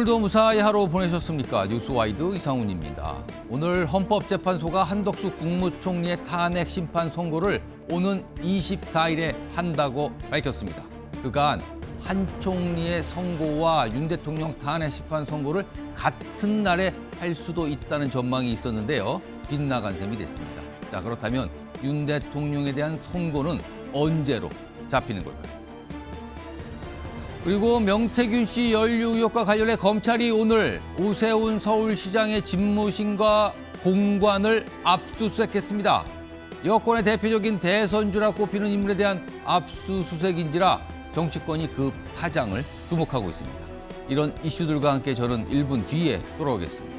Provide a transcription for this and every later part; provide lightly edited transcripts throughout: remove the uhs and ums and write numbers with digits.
오늘도 무사히 하루 보내셨습니까? 뉴스와이드 이상훈입니다. 오늘 헌법재판소가 한덕수 국무총리의 탄핵 심판 선고를 오는 24일에 한다고 밝혔습니다. 그간 한 총리의 선고와 윤 대통령 탄핵 심판 선고를 같은 날에 할 수도 있다는 전망이 있었는데요. 빗나간 셈이 됐습니다. 자, 그렇다면 윤 대통령에 대한 선고는 언제로 잡히는 걸까요? 그리고 명태균 씨 연루 의혹과 관련해 검찰이 오늘 오세훈 서울시장의 집무실과 공관을 압수수색했습니다. 여권의 대표적인 대선주라 꼽히는 인물에 대한 압수수색인지라 정치권이 그 파장을 주목하고 있습니다. 이런 이슈들과 함께 저는 1분 뒤에 돌아오겠습니다.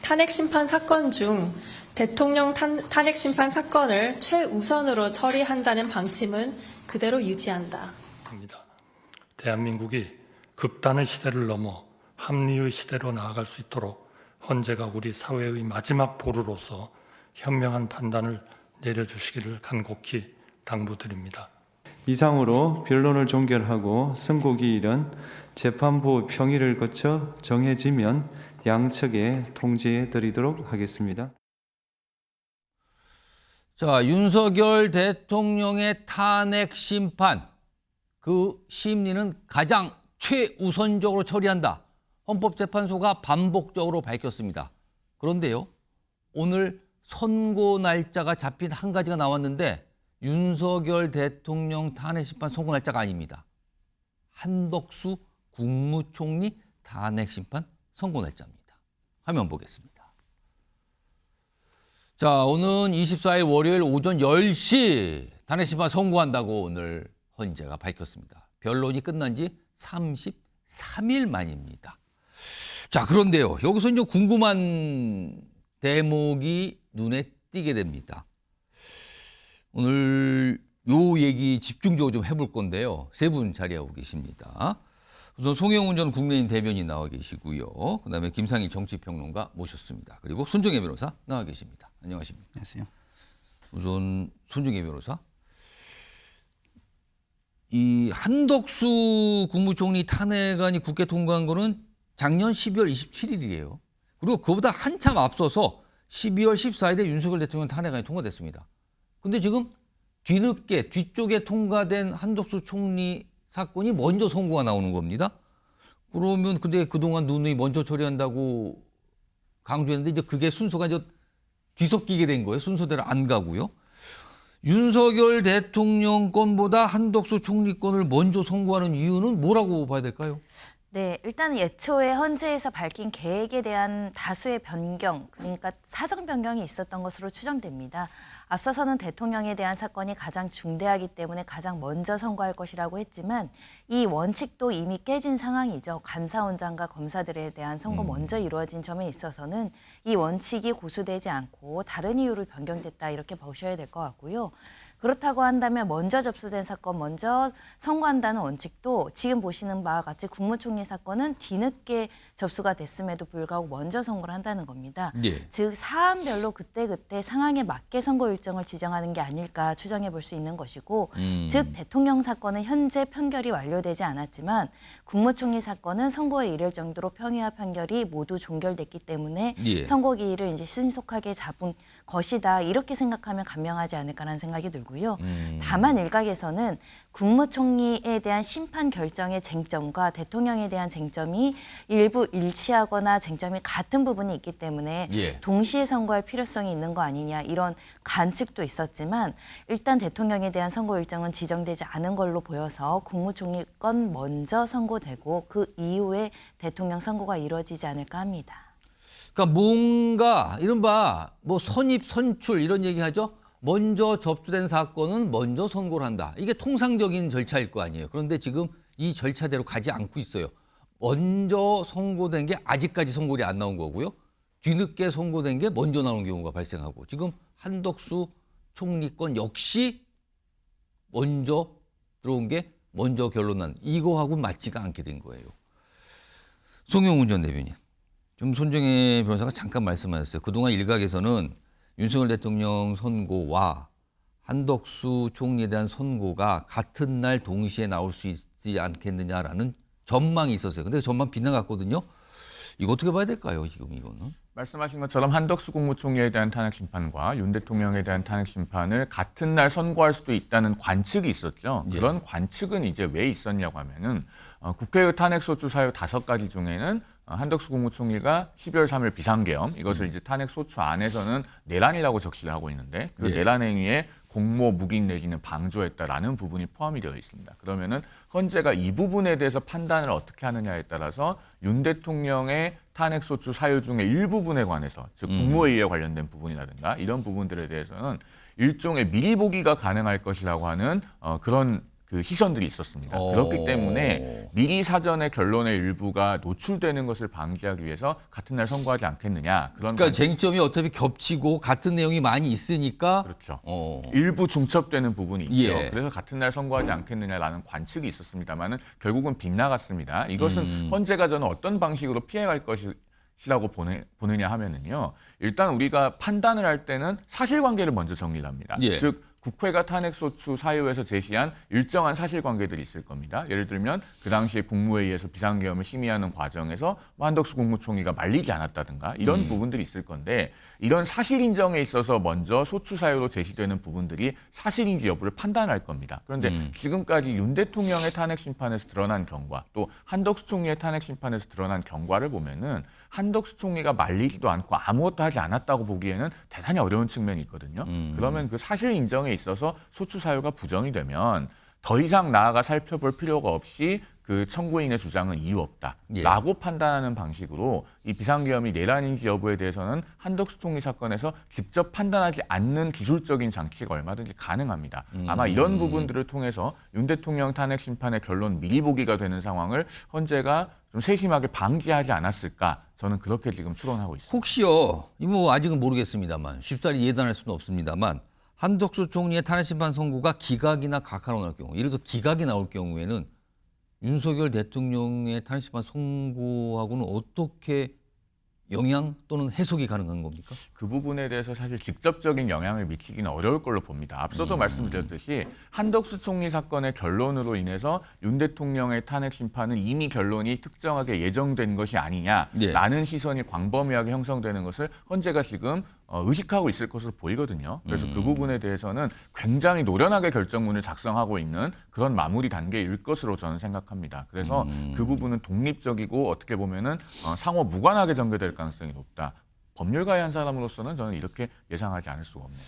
탄핵심판 사건 중 대통령 탄핵심판 사건을 최우선으로 처리한다는 방침은 그대로 유지한다. 대한민국이 극단의 시대를 넘어 합리의 시대로 나아갈 수 있도록 헌재가 우리 사회의 마지막 보루로서 현명한 판단을 내려주시기를 간곡히 당부드립니다. 이상으로 변론을 종결하고 선고기일은 재판부 평의를 거쳐 정해지면 양측에 통지해 드리도록 하겠습니다. 자, 윤석열 대통령의 탄핵 심판, 그 심리는 가장 최우선적으로 처리한다. 헌법재판소가 반복적으로 밝혔습니다. 그런데요, 오늘 선고 날짜가 잡힌 한 가지가 나왔는데 윤석열 대통령 탄핵 심판 선고 날짜가 아닙니다. 한덕수 국무총리 탄핵 심판 선고 날짜입니다. 화면 보겠습니다. 자, 오는 24일 월요일 오전 10시 탄핵 심판 선고한다고 오늘 헌재가 밝혔습니다. 변론이 끝난 지 33일 만입니다. 자, 그런데요. 여기서 이제 궁금한 대목이 눈에 띄게 됩니다. 오늘 요 얘기 집중적으로 좀 해볼 건데요. 세 분 자리하고 계십니다. 우선 송영훈 전 국민의힘 대변인 나와 계시고요. 그다음에 김상일 정치평론가 모셨습니다. 그리고 손정혜 변호사 나와 계십니다. 안녕하십니까? 안녕하세요. 우선 손정혜 변호사. 이 한덕수 국무총리 탄핵안이 국회 통과한 거는 작년 12월 27일이에요. 그리고 그보다 한참 앞서서 12월 14일에 윤석열 대통령 탄핵안이 통과됐습니다. 근데 지금 뒤늦게 뒤쪽에 통과된 한덕수 총리 사건이 먼저 선고가 나오는 겁니다. 그러면 근데 그동안 누누이 먼저 처리한다고 강조했는데 이제 그게 순서가 이제 뒤섞이게 된 거예요. 순서대로 안 가고요. 윤석열 대통령 건보다 한덕수 총리 건을 먼저 선고하는 이유는 뭐라고 봐야 될까요? 네, 일단 예초에 헌재에서 밝힌 계획에 대한 다수의 변경, 그러니까 사정 변경이 있었던 것으로 추정됩니다. 앞서서는 대통령에 대한 사건이 가장 중대하기 때문에 가장 먼저 선고할 것이라고 했지만 이 원칙도 이미 깨진 상황이죠. 감사원장과 검사들에 대한 선고 먼저 이루어진 점에 있어서는 이 원칙이 고수되지 않고 다른 이유로 변경됐다 이렇게 보셔야 될 것 같고요. 그렇다고 한다면 먼저 접수된 사건 먼저 선고한다는 원칙도 지금 보시는 바와 같이 국무총리 사건은 뒤늦게 접수가 됐음에도 불구하고 먼저 선고를 한다는 겁니다. 예. 즉 사안별로 그때그때 상황에 맞게 선고 일정을 지정하는 게 아닐까 추정해 볼 수 있는 것이고 즉 대통령 사건은 현재 판결이 완료되지 않았지만 국무총리 사건은 선고에 이를 정도로 평의와 판결이 모두 종결됐기 때문에 예. 선고 기일을 이제 신속하게 잡은 것이다 이렇게 생각하면 간명하지 않을까라는 생각이 들고요. 다만 일각에서는 국무총리에 대한 심판 결정의 쟁점과 대통령에 대한 쟁점이 일부 일치하거나 쟁점이 같은 부분이 있기 때문에 예. 동시에 선고할 필요성이 있는 거 아니냐 이런 관측도 있었지만 일단 대통령에 대한 선고 일정은 지정되지 않은 걸로 보여서 국무총리 건 먼저 선고되고 그 이후에 대통령 선고가 이루어지지 않을까 합니다. 그러니까 뭔가 이른바 뭐 선입 선출 이런 얘기하죠. 먼저 접수된 사건은 먼저 선고를 한다. 이게 통상적인 절차일 거 아니에요. 그런데 지금 이 절차대로 가지 않고 있어요. 먼저 선고된 게 아직까지 선고리 안 나온 거고요. 뒤늦게 선고된 게 먼저 나오는 경우가 발생하고 지금 한덕수 총리 건 역시 먼저 들어온 게 먼저 결론 난 이거하고 맞지가 않게 된 거예요. 송영훈 전 대변인. 좀 손정혜 변호사가 잠깐 말씀하셨어요. 그동안 일각에서는 윤석열 대통령 선고와 한덕수 총리에 대한 선고가 같은 날 동시에 나올 수 있지 않겠느냐라는 전망이 있었어요. 근데 그 전망 빗나갔거든요. 이거 어떻게 봐야 될까요, 지금 이거는? 말씀하신 것처럼 한덕수 국무총리에 대한 탄핵 심판과 윤 대통령에 대한 탄핵 심판을 같은 날 선고할 수도 있다는 관측이 있었죠. 예. 그런 관측은 이제 왜 있었냐고 하면은 국회의 탄핵소추 사유 5가지 중에는 한덕수 국무총리가 12월 3일 비상계엄 이것을 이제 탄핵소추 안에서는 내란이라고 적시를 하고 있는데 그 예. 내란 행위에 공모, 묵인 내지는 방조했다라는 부분이 포함이 되어 있습니다. 그러면은 헌재가 이 부분에 대해서 판단을 어떻게 하느냐에 따라서 윤 대통령의 탄핵소추 사유 중에 일부분에 관해서 즉 국무회의에 관련된 부분이라든가 이런 부분들에 대해서는 일종의 미리 보기가 가능할 것이라고 하는 그런 그 시선들이 있었습니다. 그렇기 때문에 미리 사전에 결론의 일부가 노출되는 것을 방지하기 위해서 같은 날 선고하지 않겠느냐. 그러니까 쟁점이 어차피 겹치고 같은 내용이 많이 있으니까 그렇죠. 어. 일부 중첩되는 부분이 있죠. 예. 그래서 같은 날 선고하지 않겠느냐라는 관측이 있었습니다만은 결국은 빗나갔습니다. 이것은 헌재가 저는 어떤 방식으로 피해갈 것이라고 보느냐 하면은요. 일단 우리가 판단을 할 때는 사실관계를 먼저 정리를 합니다. 예. 즉 국회가 탄핵소추 사유에서 제시한 일정한 사실관계들이 있을 겁니다. 예를 들면 그 당시에 국무회의에서 비상계엄을 심의하는 과정에서 한덕수 국무총리가 말리지 않았다든가 이런 부분들이 있을 건데 이런 사실 인정에 있어서 먼저 소추 사유로 제시되는 부분들이 사실인지 여부를 판단할 겁니다. 그런데 지금까지 윤 대통령의 탄핵 심판에서 드러난 경과 또 한덕수 총리의 탄핵 심판에서 드러난 경과를 보면은 한덕수 총리가 말리지도 않고 아무것도 하지 않았다고 보기에는 대단히 어려운 측면이 있거든요. 그러면 그 사실 인정에 있어서 소추 사유가 부정이 되면 더 이상 나아가 살펴볼 필요가 없이 그 청구인의 주장은 이유 없다라고 판단하는 방식으로 이 비상계엄이 내란인지 여부에 대해서는 한덕수 총리 사건에서 직접 판단하지 않는 기술적인 장치가 얼마든지 가능합니다. 아마 이런 부분들을 통해서 윤 대통령 탄핵 심판의 결론 미리 보기가 되는 상황을 헌재가 좀 세심하게 방지하지 않았을까 저는 그렇게 지금 추론하고 있습니다. 혹시요, 뭐 아직은 모르겠습니다만 쉽사리 예단할 수는 없습니다만 한덕수 총리의 탄핵 심판 선고가 기각이나 각하로 나올 경우, 예를 들어서 기각이 나올 경우에는 윤석열 대통령의 탄핵 심판 선고하고는 어떻게 영향 또는 해석이 가능한 겁니까? 그 부분에 대해서 사실 직접적인 영향을 미치기는 어려울 걸로 봅니다. 앞서도 말씀드렸듯이 한덕수 총리 사건의 결론으로 인해서 윤 대통령의 탄핵 심판은 이미 결론이 특정하게 예정된 것이 아니냐라는 시선이 광범위하게 형성되는 것을 헌재가 지금 의식하고 있을 것으로 보이거든요. 그래서 그 부분에 대해서는 굉장히 노련하게 결정문을 작성하고 있는 그런 마무리 단계일 것으로 저는 생각합니다. 그래서 그 부분은 독립적이고 어떻게 보면은 상호 무관하게 전개될 가능성이 높다. 법률가의 한 사람으로서는 저는 이렇게 예상하지 않을 수가 없네요.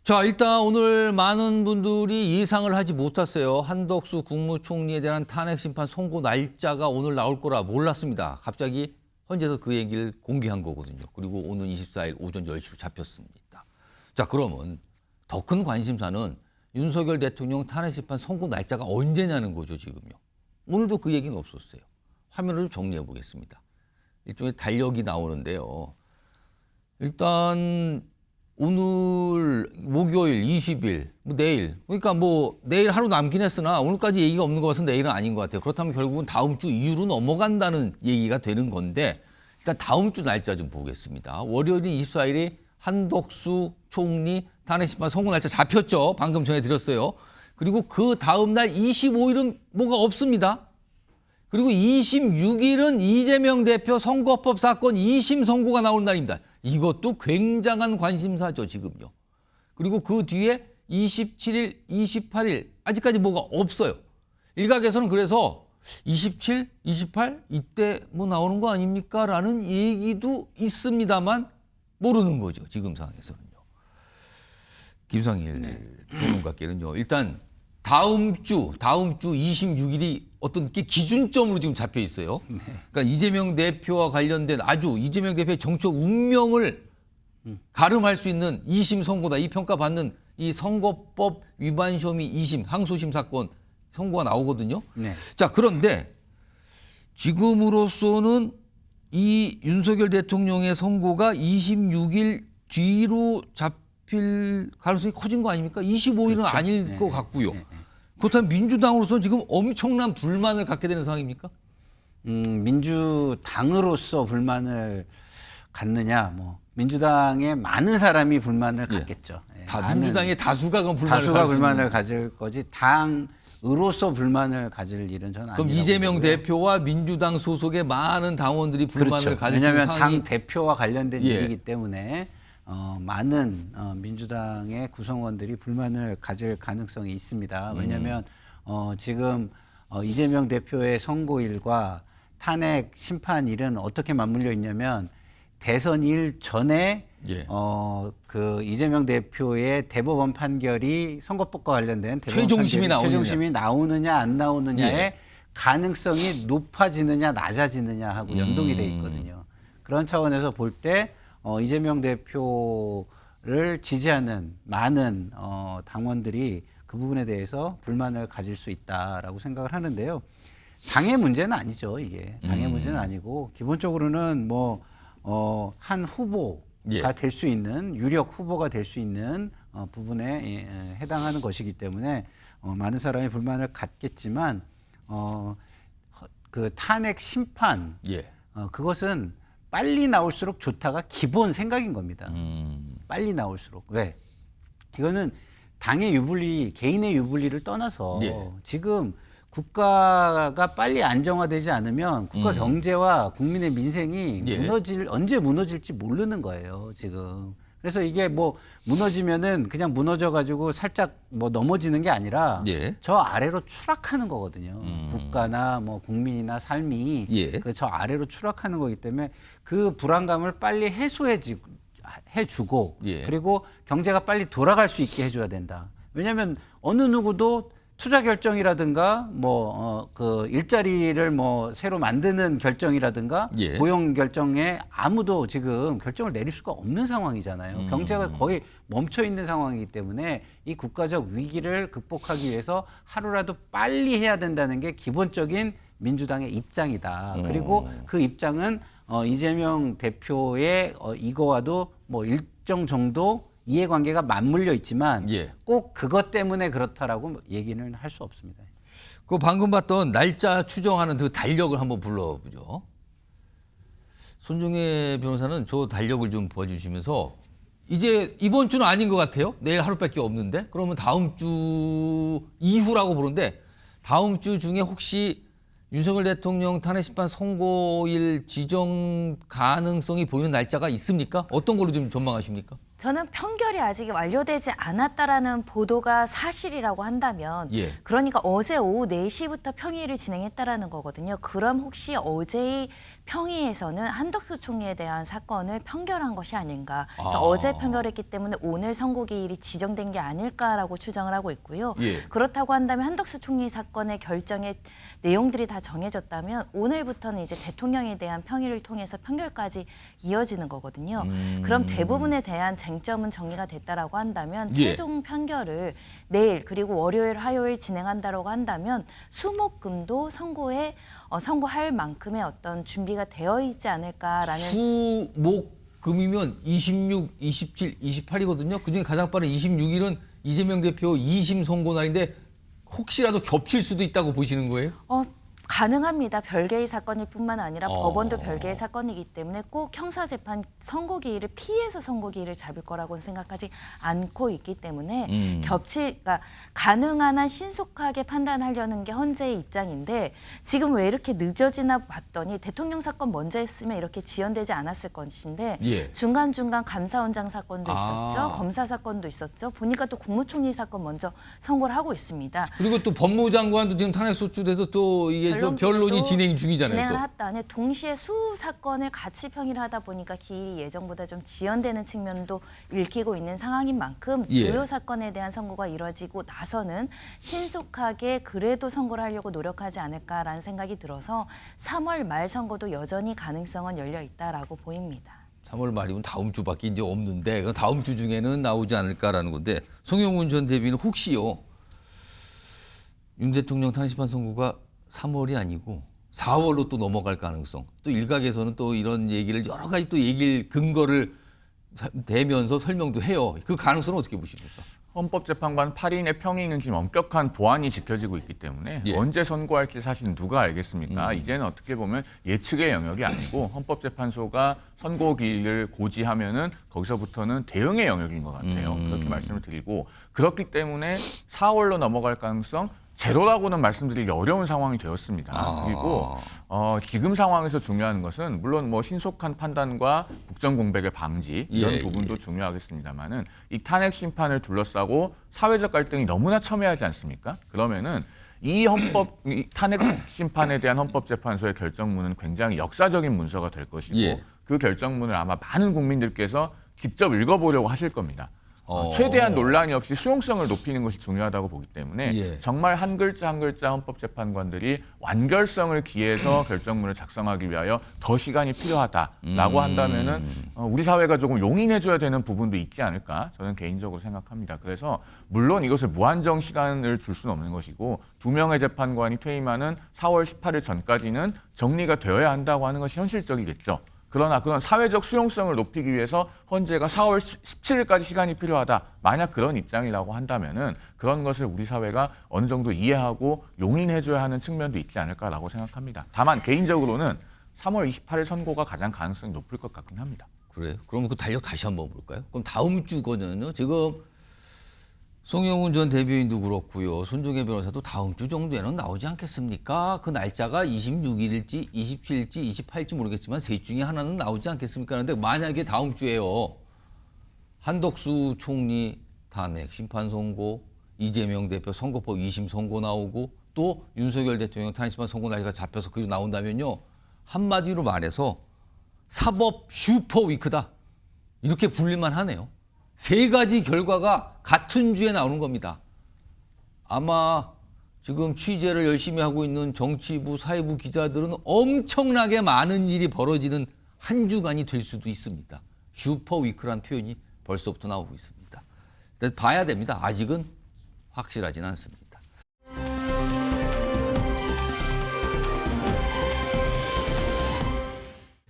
자, 일단 오늘 많은 분들이 예상을 하지 못했어요. 한덕수 국무총리에 대한 탄핵 심판 선고 날짜가 오늘 나올 거라 몰랐습니다. 갑자기 헌재에서 그 얘기를 공개한 거거든요. 그리고 오늘 24일 오전 10시로 잡혔습니다. 자, 그러면 더 큰 관심사는 윤석열 대통령 탄핵 심판 선고 날짜가 언제냐는 거죠, 지금요. 오늘도 그 얘기는 없었어요. 화면을 좀 정리해 보겠습니다. 일종의 달력이 나오는데요. 일단 오늘 목요일 20일, 내일. 그러니까 뭐 내일 하루 남긴 했으나 오늘까지 얘기가 없는 것 같아서 내일은 아닌 것 같아요. 그렇다면 결국은 다음 주 이후로 넘어간다는 얘기가 되는 건데 일단 다음 주 날짜 좀 보겠습니다. 월요일인 24일이 한덕수 총리 탄핵 심판 선고 날짜 잡혔죠. 방금 전해드렸어요. 그리고 그 다음 날 25일은 뭐가 없습니다. 그리고 26일은 이재명 대표 선거법 사건 2심 선고가 나오는 날입니다. 이것도 굉장한 관심사죠, 지금요. 그리고 그 뒤에 27일, 28일 아직까지 뭐가 없어요. 일각에서는 그래서 27, 28 이때 뭐 나오는 거 아닙니까? 라는 얘기도 있습니다만 모르는 거죠, 지금 상황에서는요. 김상일 평론가께는요. 일단 다음 주 26일이 어떤 게 기준점으로 지금 잡혀 있어요. 그러니까 이재명 대표와 관련된 아주 이재명 대표의 정치적 운명을 가름할 수 있는 2심 선고다. 이 평가받는 이 선거법 위반 혐의 2심 항소심 사건 선고가 나오거든요. 네. 자, 그런데 지금으로서는 이 윤석열 대통령의 선고가 26일 뒤로 잡힐 가능성이 커진 거 아닙니까? 25일은 그렇죠. 아닐 것 같고요. 그렇다면 민주당으로서는 지금 엄청난 불만을 갖게 되는 상황입니까? 민주당으로서 불만을 갖느냐, 뭐 민주당의 많은 사람이 불만을 갖겠죠. 예, 민주당의 다수가 그럼 불만을 다수가 가질 수 있는 불만을 가질 거지 당으로서 불만을 가질 일은 저는 아니라고 그럼 이재명 보고요. 대표와 민주당 소속의 많은 당원들이 불만을 그렇죠. 가질 수 있는 왜냐하면 상황이 당 대표와 관련된 예. 일이기 때문에 많은 민주당의 구성원들이 불만을 가질 가능성이 있습니다. 왜냐하면 지금 이재명 대표의 선고일과 탄핵 심판일은 어떻게 맞물려 있냐면 대선일 전에 예. 그 이재명 대표의 대법원 판결이 선거법과 관련된 대법원 최종심이 판결이 나오느냐. 최종심이 나오느냐 안 나오느냐의 예. 가능성이 높아지느냐 낮아지느냐 하고 연동이 돼 있거든요. 그런 차원에서 볼 때 이재명 대표를 지지하는 많은 당원들이 그 부분에 대해서 불만을 가질 수 있다라고 생각을 하는데요. 당의 문제는 아니죠, 이게. 당의 문제는 아니고 기본적으로는 뭐 한 후보가 예. 될 수 있는 유력 후보가 될 수 있는 부분에 해당하는 것이기 때문에 많은 사람이 불만을 갖겠지만 그 탄핵 심판 예. 그것은 빨리 나올수록 좋다가 기본 생각인 겁니다. 빨리 나올수록. 왜? 이거는 당의 유불리, 개인의 유불리를 떠나서 예. 지금 국가가 빨리 안정화되지 않으면 국가 경제와 국민의 민생이 예. 언제 무너질지 모르는 거예요, 지금. 그래서 이게 뭐 무너지면은 그냥 무너져가지고 살짝 뭐 넘어지는 게 아니라 예. 저 아래로 추락하는 거거든요. 국가나 뭐 국민이나 삶이 예. 저 아래로 추락하는 거기 때문에 그 불안감을 빨리 해주고 예. 그리고 경제가 빨리 돌아갈 수 있게 해줘야 된다. 왜냐하면 어느 누구도 투자 결정이라든가 그 일자리를 뭐 새로 만드는 결정이라든가 예. 고용 결정에 아무도 지금 결정을 내릴 수가 없는 상황이잖아요. 경제가 거의 멈춰 있는 상황이기 때문에 이 국가적 위기를 극복하기 위해서 하루라도 빨리 해야 된다는 게 기본적인 민주당의 입장이다. 그리고 그 입장은 이재명 대표의 이거와도 뭐 일정 정도 이해관계가 맞물려 있지만 예. 꼭 그것 때문에 그렇다라고 얘기는 할 수 없습니다. 그 방금 봤던 날짜 추정하는 그 달력을 한번 불러보죠. 손종혜 변호사는 저 달력을 좀 보여주시면서 이제 이번 주는 아닌 것 같아요. 내일 하루밖에 없는데 그러면 다음 주 이후라고 보는데 다음 주 중에 혹시 윤석열 대통령 탄핵심판 선고일 지정 가능성이 보이는 날짜가 있습니까? 어떤 걸로 좀 전망하십니까? 저는 판결이 아직 완료되지 않았다라는 보도가 사실이라고 한다면 예. 그러니까 어제 오후 4시부터 평의를 진행했다라는 거거든요. 그럼 혹시 어제의 평의에서는 한덕수 총리에 대한 사건을 판결한 것이 아닌가. 그래서 어제 판결했기 때문에 오늘 선고기일이 지정된 게 아닐까라고 추정을 하고 있고요. 예. 그렇다고 한다면 한덕수 총리 사건의 결정의 내용들이 다 정해졌다면 오늘부터는 이제 대통령에 대한 평의를 통해서 판결까지 이어지는 거거든요. 그럼 대부분에 대한 쟁점은 정리가 됐다라고 한다면 예. 최종 판결을 내일 그리고 월요일, 화요일 진행한다라고 한다면 수목금도 선고할 만큼의 어떤 준비가 되어 있지 않을까라는 수목금이면 26, 27, 28이거든요. 그중에 가장 빠른 26일은 이재명 대표 2심 선고 날인데 혹시라도 겹칠 수도 있다고 보시는 거예요? 가능합니다. 별개의 사건일 뿐만 아니라 법원도 별개의 사건이기 때문에 꼭 형사재판 선고기일을 피해서 선고기일을 잡을 거라고는 생각하지 않고 있기 때문에 그러니까 가능한 한 신속하게 판단하려는 게 헌재의 입장인데 지금 왜 이렇게 늦어지나 봤더니 대통령 사건 먼저 했으면 이렇게 지연되지 않았을 것인데 예. 중간중간 감사원장 사건도 있었죠. 검사 사건도 있었죠. 보니까 또 국무총리 사건 먼저 선고를 하고 있습니다. 그리고 또 법무장관도 지금 탄핵 소추돼서 또 이게 좀 변론이 진행 중이잖아요. 진행을 또. 했다니 동시에 수 사건을 같이 평의를 하다 보니까 기일이 예정보다 좀 지연되는 측면도 읽히고 있는 상황인 만큼 예. 주요 사건에 대한 선고가 이루어지고 나서는 신속하게 그래도 선고를 하려고 노력하지 않을까라는 생각이 들어서 3월 말 선고도 여전히 가능성은 열려 있다라고 보입니다. 3월 말이면 다음 주밖에 이제 없는데 그럼 다음 주 중에는 나오지 않을까라는 건데 송영문 전 대변인 혹시요 윤 대통령 탄핵심판 선고가 3월이 아니고 4월로 또 넘어갈 가능성. 또 일각에서는 또 이런 얘기를 여러 가지 또 얘기를 근거를 되면서 설명도 해요. 그 가능성은 어떻게 보십니까? 헌법재판관 8인의 평의는 지금 엄격한 보안이 지켜지고 있기 때문에 예. 언제 선고할지 사실 누가 알겠습니까? 이제는 어떻게 보면 예측의 영역이 아니고 헌법재판소가 선고기일을 고지하면은 거기서부터는 대응의 영역인 것 같아요. 그렇게 말씀을 드리고 그렇기 때문에 4월로 넘어갈 가능성 제로라고는 말씀드리기 어려운 상황이 되었습니다. 그리고 지금 상황에서 중요한 것은 물론 뭐 신속한 판단과 국정 공백의 방지 이런 예, 부분도 중요하겠습니다만은 이 탄핵 심판을 둘러싸고 사회적 갈등이 너무나 첨예하지 않습니까? 그러면은 이 탄핵 심판에 대한 헌법재판소의 결정문은 굉장히 역사적인 문서가 될 것이고 예. 그 결정문을 아마 많은 국민들께서 직접 읽어보려고 하실 겁니다. 최대한 논란이 없이 수용성을 높이는 것이 중요하다고 보기 때문에 예. 정말 한 글자 한 글자 헌법재판관들이 완결성을 기해서 결정문을 작성하기 위하여 더 시간이 필요하다라고 한다면은 우리 사회가 조금 용인해줘야 되는 부분도 있지 않을까 저는 개인적으로 생각합니다. 그래서 물론 이것을 무한정 시간을 줄 수는 없는 것이고 2명의 재판관이 퇴임하는 4월 18일 전까지는 정리가 되어야 한다고 하는 것이 현실적이겠죠. 그러나 그런 사회적 수용성을 높이기 위해서 헌재가 4월 17일까지 시간이 필요하다. 만약 그런 입장이라고 한다면은 그런 것을 우리 사회가 어느 정도 이해하고 용인해줘야 하는 측면도 있지 않을까라고 생각합니다. 다만 개인적으로는 3월 28일 선고가 가장 가능성이 높을 것 같긴 합니다. 그래요? 그러면 그 달력 다시 한번 볼까요? 그럼 다음 주거든요. 지금 송영훈 전 대변인도 그렇고요. 손종혜 변호사도 다음 주 정도에는 나오지 않겠습니까? 그 날짜가 26일일지 27일지 28일지 모르겠지만 셋 중에 하나는 나오지 않겠습니까? 그런데 만약에 다음 주에요. 한덕수 총리 탄핵 심판 선고, 이재명 대표 선거법 2심 선고 나오고 또 윤석열 대통령 탄핵 심판 선고 날짜가 잡혀서 그리고 나온다면요. 한마디로 말해서 사법 슈퍼 위크다. 이렇게 불릴만 하네요. 세 가지 결과가 같은 주에 나오는 겁니다. 아마 지금 취재를 열심히 하고 있는 정치부, 사회부 기자들은 엄청나게 많은 일이 벌어지는 한 주간이 될 수도 있습니다. 슈퍼 위크라는 표현이 벌써부터 나오고 있습니다. 일단 봐야 됩니다. 아직은 확실하진 않습니다.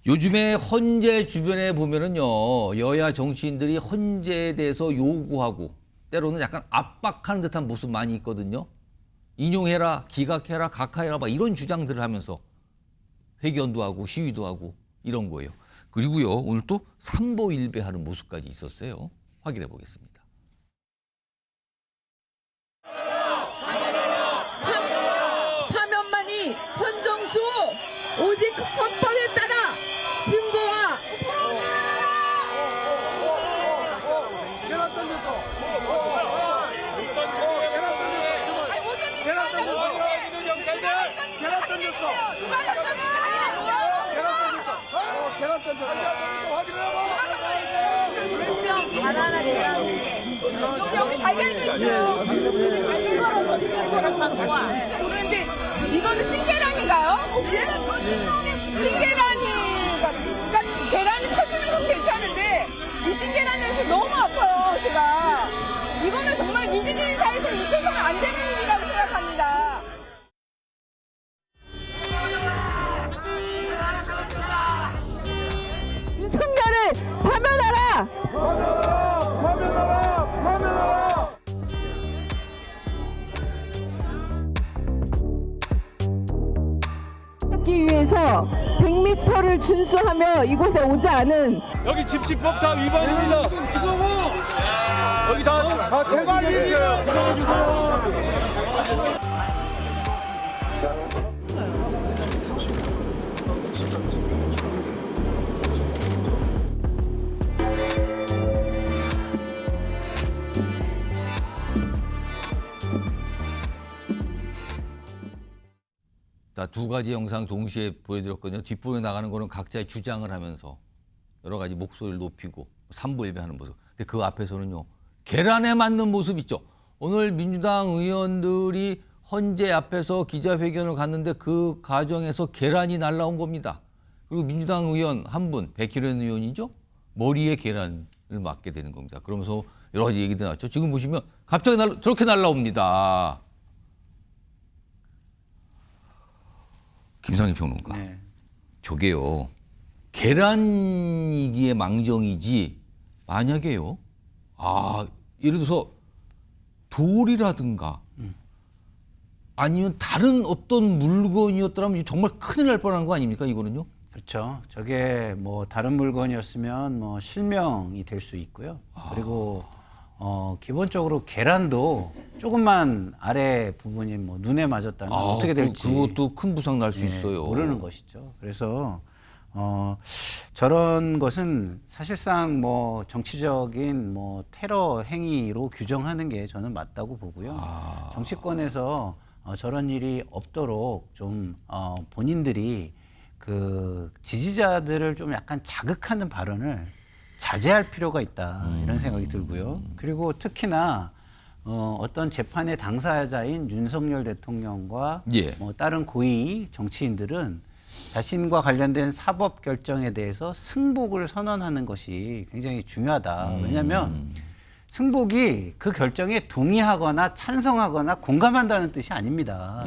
요즘에 헌재 주변에 보면은요, 여야 정치인들이 헌재에 대해서 요구하고 때로는 약간 압박하는 듯한 모습 많이 있거든요. 인용해라, 기각해라, 각하해라 막 이런 주장들을 하면서 회견도 하고 시위도 하고 이런 거예요. 그리고요, 오늘 또 삼보일배하는 모습까지 있었어요. 확인해 보겠습니다. 파면만이 헌정수 오직 헌법에 따라 증거와 바나나 계란 여기 달걀도 있어요. 그런데 이거는 찐계란인가요? 혹시? 찐계란이 그러니까 계란이 터지는 건 괜찮은데 이 찐계란에서 너무 아파요. 제가 이거는 정말 민주주의 사회에서 있어서는 안 되는 일이라고 생각합니다. 윤석열을 파면하라! 하기 위해서 100m를 준수하며 이곳에 오지 않은 여기 집시법 다 위반입니다. 여기 다 제발이 두 가지 영상 동시에 보여드렸거든요. 뒷부분에 나가는 거는 각자의 주장을 하면서 여러 가지 목소리를 높이고 삼보일배하는 모습. 근데 그 앞에서는요. 계란에 맞는 모습 있죠. 오늘 민주당 의원들이 헌재 앞에서 기자회견을 갔는데 그 과정에서 계란이 날라온 겁니다. 그리고 민주당 의원 한 분, 백희련 의원이죠. 머리에 계란을 맞게 되는 겁니다. 그러면서 여러 가지 얘기도 나왔죠. 지금 보시면 갑자기 저렇게 날라옵니다. 김상희 평론가. 네. 저게요. 계란이기에 망정이지 만약에요. 예를 들어서 돌이라든가 아니면 다른 어떤 물건이었더라면 정말 큰일 날 뻔한 거 아닙니까? 이거는요. 그렇죠. 저게 뭐 다른 물건이었으면 뭐 실명이 될 수 있고요. 그리고 기본적으로 계란도 조금만 아래 부분이 뭐 눈에 맞았다면 어떻게 될지 그것도 큰 부상 날 수 있어요. 모르는 것이죠. 그래서 저런 것은 사실상 뭐 정치적인 뭐 테러 행위로 규정하는 게 저는 맞다고 보고요. 정치권에서 저런 일이 없도록 좀 본인들이 그 지지자들을 좀 약간 자극하는 발언을 자제할 필요가 있다 이런 생각이 들고요. 그리고 특히나 어떤 재판의 당사자인 윤석열 대통령과 예. 뭐 다른 고위 정치인들은 자신과 관련된 사법 결정에 대해서 승복을 선언하는 것이 굉장히 중요하다. 왜냐하면 승복이 그 결정에 동의하거나 찬성하거나 공감한다는 뜻이 아닙니다.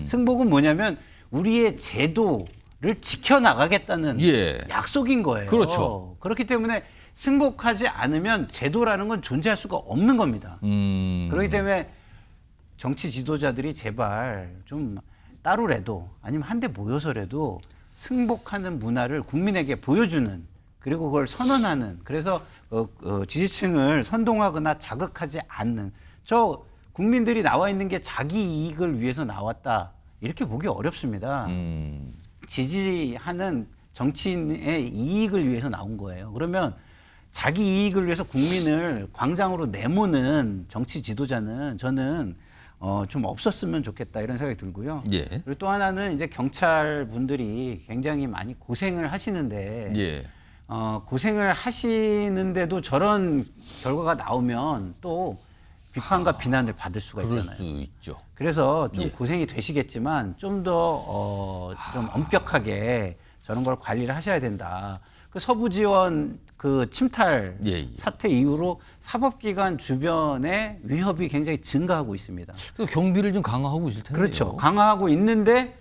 승복은 뭐냐면 우리의 제도를 지켜나가겠다는 약속인 거예요. 그렇죠. 그렇기 때문에 승복하지 않으면 제도라는 건 존재할 수가 없는 겁니다. 그렇기 때문에 정치 지도자들이 제발 좀 따로라도 아니면 한데 모여서라도 승복하는 문화를 국민에게 보여주는 그리고 그걸 선언하는 그래서 지지층을 선동하거나 자극하지 않는 저 국민들이 나와 있는 게 자기 이익을 위해서 나왔다 이렇게 보기 어렵습니다. 지지하는 정치인의 이익을 위해서 나온 거예요. 그러면 자기 이익을 위해서 국민을 광장으로 내모는 정치 지도자는 저는 좀 없었으면 좋겠다 이런 생각이 들고요. 예. 그리고 또 하나는 이제 경찰 분들이 굉장히 많이 고생을 하시는데 예. 고생을 하시는데도 저런 결과가 나오면 또 비판과 비난을 받을 수가 그럴 있잖아요. 수 있죠. 그래서 좀 예. 고생이 되시겠지만 좀 더 좀 엄격하게 저런 걸 관리를 하셔야 된다. 그 서부지원 그 침탈 사태 이후로 사법기관 주변에 위협이 굉장히 증가하고 있습니다. 경비를 좀 강화하고 있을 텐데요. 그렇죠. 강화하고 있는데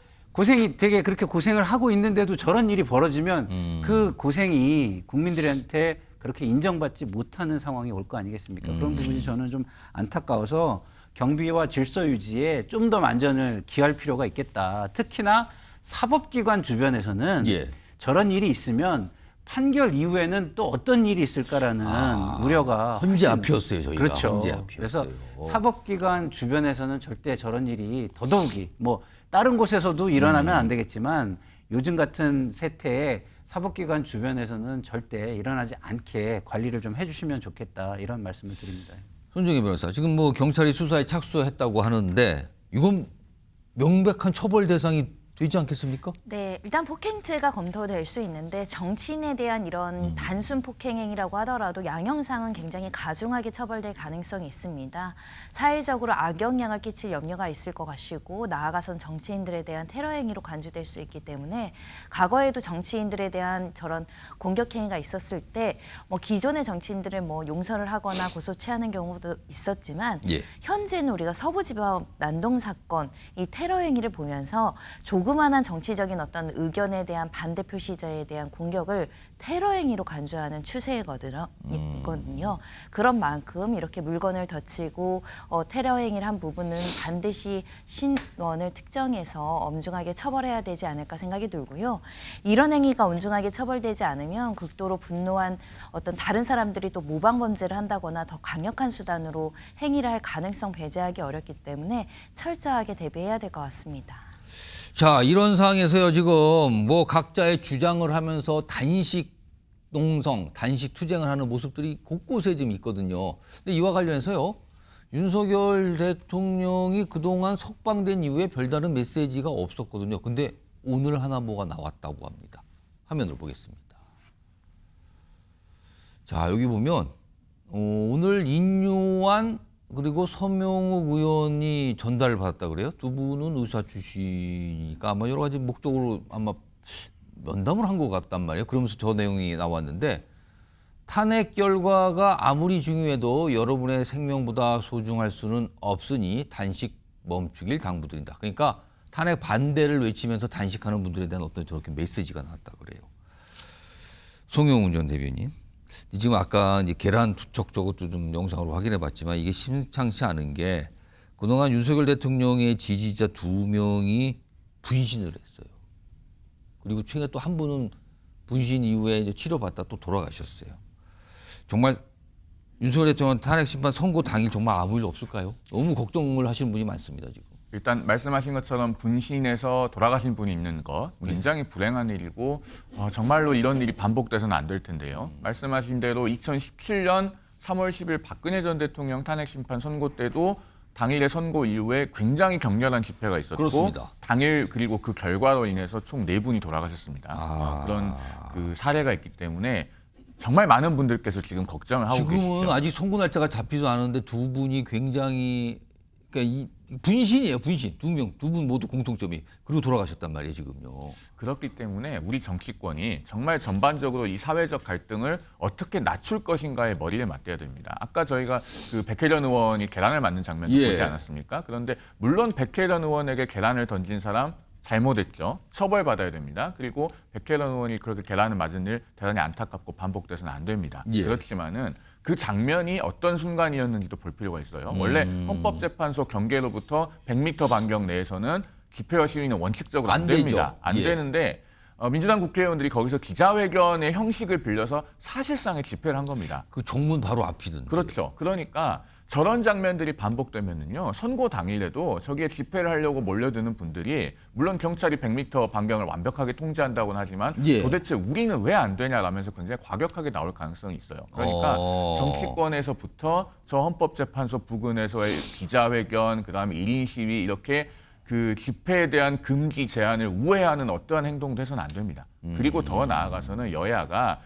되게 그렇게 고생을 하고 있는데도 저런 일이 벌어지면 그 고생이 국민들한테 그렇게 인정받지 못하는 상황이 올 거 아니겠습니까? 그런 부분이 저는 좀 안타까워서 경비와 질서 유지에 좀 더 만전을 기할 필요가 있겠다. 특히나 사법기관 주변에서는 저런 일이 있으면 판결 이후에는 또 어떤 일이 있을까라는 우려가 헌재 앞이었어요, 저희가. 그렇죠. 헌재 앞이었어요. 그래서 사법기관 주변에서는 절대 저런 일이 더더욱이 뭐 다른 곳에서도 일어나면 안 되겠지만 요즘 같은 세태에 사법기관 주변에서는 절대 일어나지 않게 관리를 좀 해주시면 좋겠다 이런 말씀을 드립니다. 손정혜 변호사, 지금 뭐 경찰이 수사에 착수했다고 하는데 이건 명백한 처벌 대상이 되지 않겠습니까? 네, 일단 폭행죄가 검토될 수 있는데 정치인에 대한 이런 단순 폭행행위라고 하더라도 양형상은 굉장히 가중하게 처벌될 가능성이 있습니다. 사회적으로 악영향을 끼칠 염려가 있을 것 같고 나아가선 정치인들에 대한 테러 행위로 간주될 수 있기 때문에 과거에도 정치인들에 대한 저런 공격행위가 있었을 때 뭐 기존의 정치인들을 뭐 용서를 하거나 고소 취하는 경우도 있었지만 현재는 우리가 서부지법 난동 사건 이 테러 행위를 보면서 조그마한 정치적인 어떤 의견에 대한 반대 표시자에 대한 공격을 테러 행위로 간주하는 추세거든요. 그런 만큼 이렇게 물건을 덧치고 테러 행위를 한 부분은 반드시 신원을 특정해서 엄중하게 처벌해야 되지 않을까 생각이 들고요. 이런 행위가 엄중하게 처벌되지 않으면 극도로 분노한 어떤 다른 사람들이 또 모방 범죄를 한다거나 더 강력한 수단으로 행위를 할 가능성 배제하기 어렵기 때문에 철저하게 대비해야 될 것 같습니다. 자, 이런 상황에서요, 지금 뭐 각자의 주장을 하면서 단식 농성, 단식 투쟁을 하는 모습들이 곳곳에 좀 있거든요. 근데 이와 관련해서요, 윤석열 대통령이 그동안 석방된 이후에 별다른 메시지가 없었거든요. 근데 오늘 하나 뭐가 나왔다고 합니다. 화면을 보겠습니다. 자, 여기 보면 오늘 인요한 그리고 서명욱 의원이 전달을 받았다 그래요. 두 분은 의사 출신이니까 아마 여러 가지 목적으로 아마 면담을 한 것 같단 말이에요. 그러면서 저 내용이 나왔는데 탄핵 결과가 아무리 중요해도 여러분의 생명보다 소중할 수는 없으니 단식 멈추길 당부드린다. 그러니까 탄핵 반대를 외치면서 단식하는 분들에 대한 어떤 저렇게 메시지가 나왔다 그래요. 송영훈 전 대변인. 지금 아까 이제 계란 투척 저것도 좀 영상으로 확인해봤지만 이게 심상치 않은 게 그동안 윤석열 대통령의 지지자 2명이 분신을 했어요. 그리고 최근에 또 한 분은 분신 이후에 이제 치료받다 또 돌아가셨어요. 정말 윤석열 대통령 탄핵 심판 선고 당일 정말 아무 일 없을까요? 너무 걱정을 하시는 분이 많습니다 지금. 일단 말씀하신 것처럼 분신해서 돌아가신 분이 있는 것 굉장히 불행한 일이고 정말로 이런 일이 반복돼서는 안 될 텐데요. 말씀하신 대로 2017년 3월 10일 박근혜 전 대통령 탄핵 심판 선고 때도 당일의 선고 이후에 굉장히 격렬한 집회가 있었고 그렇습니다. 당일 그리고 그 결과로 인해서 총 4분이 돌아가셨습니다. 그런 그 사례가 있기 때문에 정말 많은 분들께서 지금 걱정을 하고 계시죠. 지금은 아직 선고 날짜가 잡히지도 않았는데 두 분이 굉장히 그러니까 이 분신이에요. 분신. 두 분 모두 공통점이. 그리고 돌아가셨단 말이에요 지금요. 그렇기 때문에 우리 정치권이 정말 전반적으로 이 사회적 갈등을 어떻게 낮출 것인가에 머리를 맞대야 됩니다. 아까 저희가 그 백혜련 의원이 계란을 맞는 장면도 예. 보지 않았습니까? 그런데 물론 백혜련 의원에게 계란을 던진 사람 잘못했죠. 처벌받아야 됩니다. 그리고 백혜련 의원이 그렇게 계란을 맞은 일 대단히 안타깝고 반복돼서는 안 됩니다. 예. 그렇지만은 그 장면이 어떤 순간이었는지도 볼 필요가 있어요. 원래 헌법재판소 경계로부터 100m 반경 내에서는 집회와 시위는 원칙적으로 안 안 되죠. 됩니다. 안 예. 되는데 민주당 국회의원들이 거기서 기자회견의 형식을 빌려서 사실상의 집회를 한 겁니다. 그 정문 바로 앞이던데. 그렇죠. 그러니까 저런 장면들이 반복되면은요, 선고 당일에도 저기에 집회를 하려고 몰려드는 분들이 물론 경찰이 100m 반경을 완벽하게 통제한다고는 하지만 예. 도대체 우리는 왜 안 되냐라면서 굉장히 과격하게 나올 가능성이 있어요. 그러니까 정치권에서부터 저 헌법재판소 부근에서의 기자회견, 그다음에 1인 시위 이렇게 그 집회에 대한 금기 제한을 우회하는 어떠한 행동도 해서는 안 됩니다. 그리고 더 나아가서는 여야가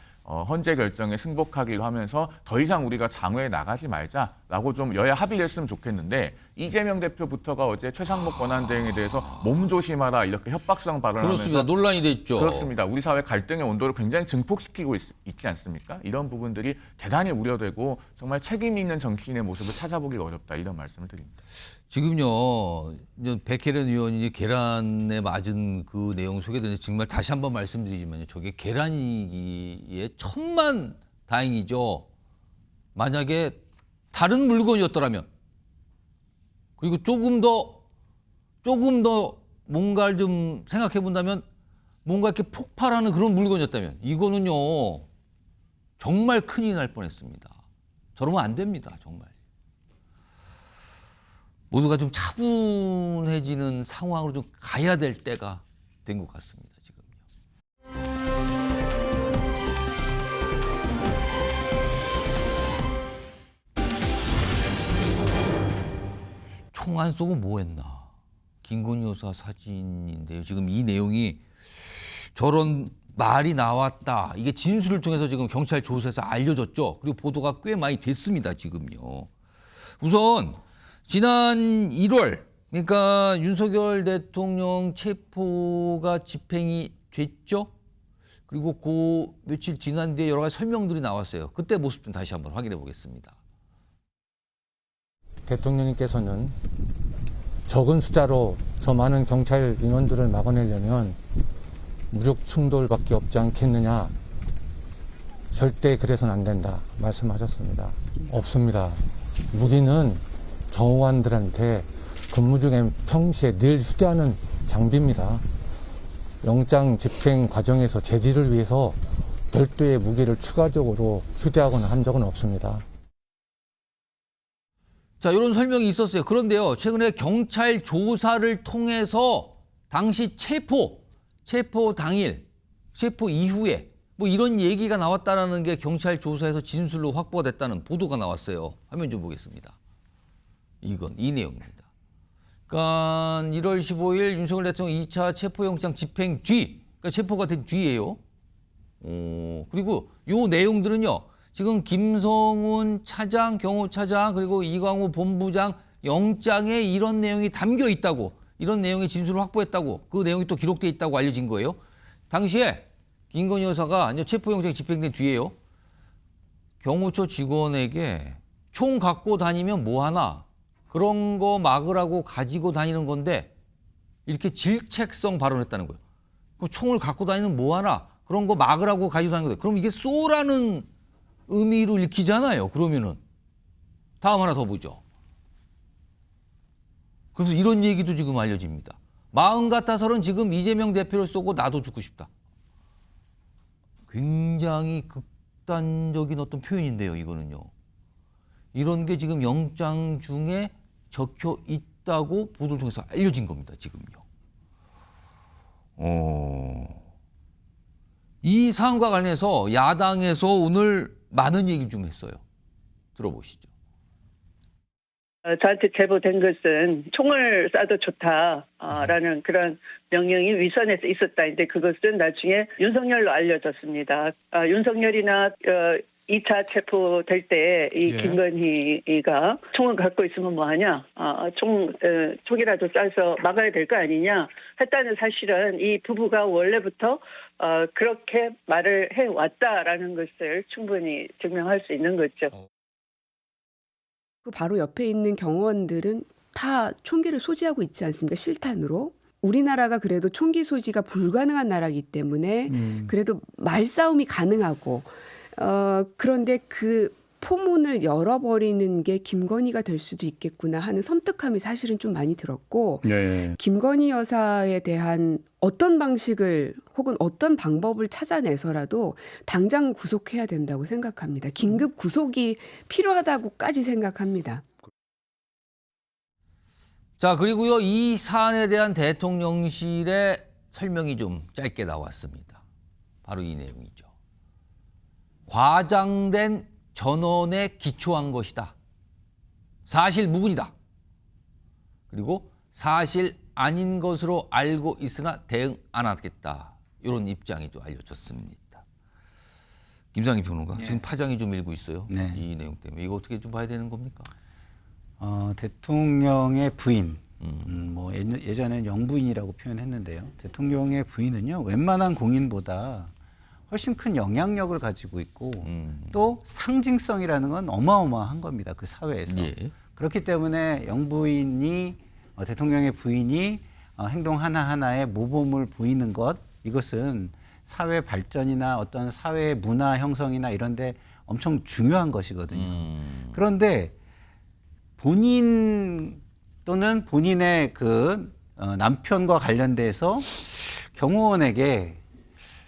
헌재 결정에 승복하기로 하면서 더 이상 우리가 장외에 나가지 말자라고 좀 여야 합의를 했으면 좋겠는데 이재명 대표부터가 어제 최상목 권한대행에 대해서 몸조심하라 이렇게 협박성 발언을 그렇습니다. 하면서 논란이 됐죠. 그렇습니다. 우리 사회 갈등의 온도를 굉장히 증폭시키고 있지 않습니까? 이런 부분들이 대단히 우려되고 정말 책임 있는 정치인의 모습을 찾아보기가 어렵다 이런 말씀을 드립니다. 지금요, 이제 백혜련 의원이 이제 계란에 맞은 그 내용 소개되는데 정말 다시 한번 말씀드리지만요, 저게 계란이기에 천만 다행이죠. 만약에 다른 물건이었더라면, 그리고 조금 더 뭔가를 좀 생각해 본다면, 뭔가 이렇게 폭발하는 그런 물건이었다면, 이거는요, 정말 큰일 날 뻔했습니다. 저러면 안 됩니다, 정말. 모두가 좀 차분해지는 상황으로 좀 가야 될 때가 된 것 같습니다, 지금요. 총 안 쏘고 뭐 했나? 김건희 여사 사진인데요. 지금 이 내용이 저런 말이 나왔다. 이게 진술을 통해서 지금 경찰 조사에서 알려졌죠. 그리고 보도가 꽤 많이 됐습니다, 지금요. 우선 지난 1월, 그러니까 윤석열 대통령 체포가 집행이 됐죠. 그리고 그 며칠 지난 뒤에 여러 가지 설명들이 나왔어요. 그때 모습 좀 다시 한번 확인해 보겠습니다. 대통령님께서는 적은 숫자로 저 많은 경찰 인원들을 막아내려면 무력 충돌밖에 없지 않겠느냐. 절대 그래서는 안 된다 말씀하셨습니다. 없습니다. 무기는 경호관들한테 근무 중에 평시에 늘 휴대하는 장비입니다. 영장 집행 과정에서 제지를 위해서 별도의 무기를 추가적으로 휴대하거나 한 적은 없습니다. 자, 이런 설명이 있었어요. 그런데요, 최근에 경찰 조사를 통해서 당시 체포 당일, 체포 이후에 뭐 이런 얘기가 나왔다는 게 경찰 조사에서 진술로 확보가 됐다는 보도가 나왔어요. 화면 좀 보겠습니다. 이 내용입니다. 그러니까 1월 15일 윤석열 대통령 2차 체포영장 집행 뒤, 그러니까 체포가 된 뒤에요. 그리고 요 내용들은요, 지금 김성훈 차장, 경호차장, 그리고 이광호 본부장 영장에 이런 내용이 담겨 있다고, 이런 내용의 진술을 확보했다고, 그 내용이 또 기록돼 있다고 알려진 거예요. 당시에 김건희 여사가 체포영장이 집행된 뒤에요, 경호처 직원에게 총 갖고 다니면 뭐하나, 그런 거 막으라고 가지고 다니는 건데 이렇게 질책성 발언했다는 거예요. 그럼 총을 갖고 다니는 뭐하나, 그런 거 막으라고 가지고 다니는 거예요. 그럼 이게 쏘라는 의미로 읽히잖아요. 그러면은 다음 하나 더 보죠. 그래서 이런 얘기도 지금 알려집니다. 마음 같아서는 지금 이재명 대표를 쏘고 나도 죽고 싶다. 굉장히 극단적인 어떤 표현인데요, 이거는요. 이런 게 지금 영장 중에 적혀 있다고 보도를 통해서 알려진 겁니다, 지금요. 이 사안과 관련해서 야당에서 오늘 많은 얘기를 좀 했어요. 들어보시죠. 저한테 제보된 것은 총을 쏴도 좋다라는 그런 명령이 위선에서 있었다는데 그것은 나중에 윤석열로 알려졌습니다. 윤석열이나 2차 체포될 때 이 김건희가 총을 갖고 있으면 뭐하냐, 총이라도 쏴서 막아야 될 거 아니냐 했다는 사실은 이 부부가 원래부터 그렇게 말을 해왔다라는 것을 충분히 증명할 수 있는 거죠. 그 바로 옆에 있는 경호원들은 다 총기를 소지하고 있지 않습니까? 실탄으로. 우리나라가 그래도 총기 소지가 불가능한 나라이기 때문에 그래도 말싸움이 가능하고 그런데 그 포문을 열어버리는 게 김건희가 될 수도 있겠구나 하는 섬뜩함이 사실은 좀 많이 들었고 김건희 여사에 대한 어떤 방식을 혹은 어떤 방법을 찾아내서라도 당장 구속해야 된다고 생각합니다. 긴급 구속이 필요하다고까지 생각합니다. 자, 그리고요, 이 사안에 대한 대통령실의 설명이 좀 짧게 나왔습니다. 바로 이 내용이죠. 과장된 전원에 기초한 것이다. 사실 무근이다. 그리고 사실 아닌 것으로 알고 있으나 대응 안 하겠다. 이런 입장이 또 알려졌습니다. 김상희 평론가, 지금 파장이 좀 일고 있어요. 이 내용 때문에. 이거 어떻게 좀 봐야 되는 겁니까? 대통령의 부인, 뭐 예전에는 영부인이라고 표현했는데요. 대통령의 부인은요, 웬만한 공인보다 훨씬 큰 영향력을 가지고 있고 또 상징성이라는 건 어마어마한 겁니다. 그 사회에서. 그렇기 때문에 영부인이 대통령의 부인이 행동 하나하나에 모범을 보이는 것, 이것은 사회 발전이나 어떤 사회 문화 형성이나 이런 데 엄청 중요한 것이거든요. 그런데 본인 또는 본인의 그 남편과 관련돼서 경호원에게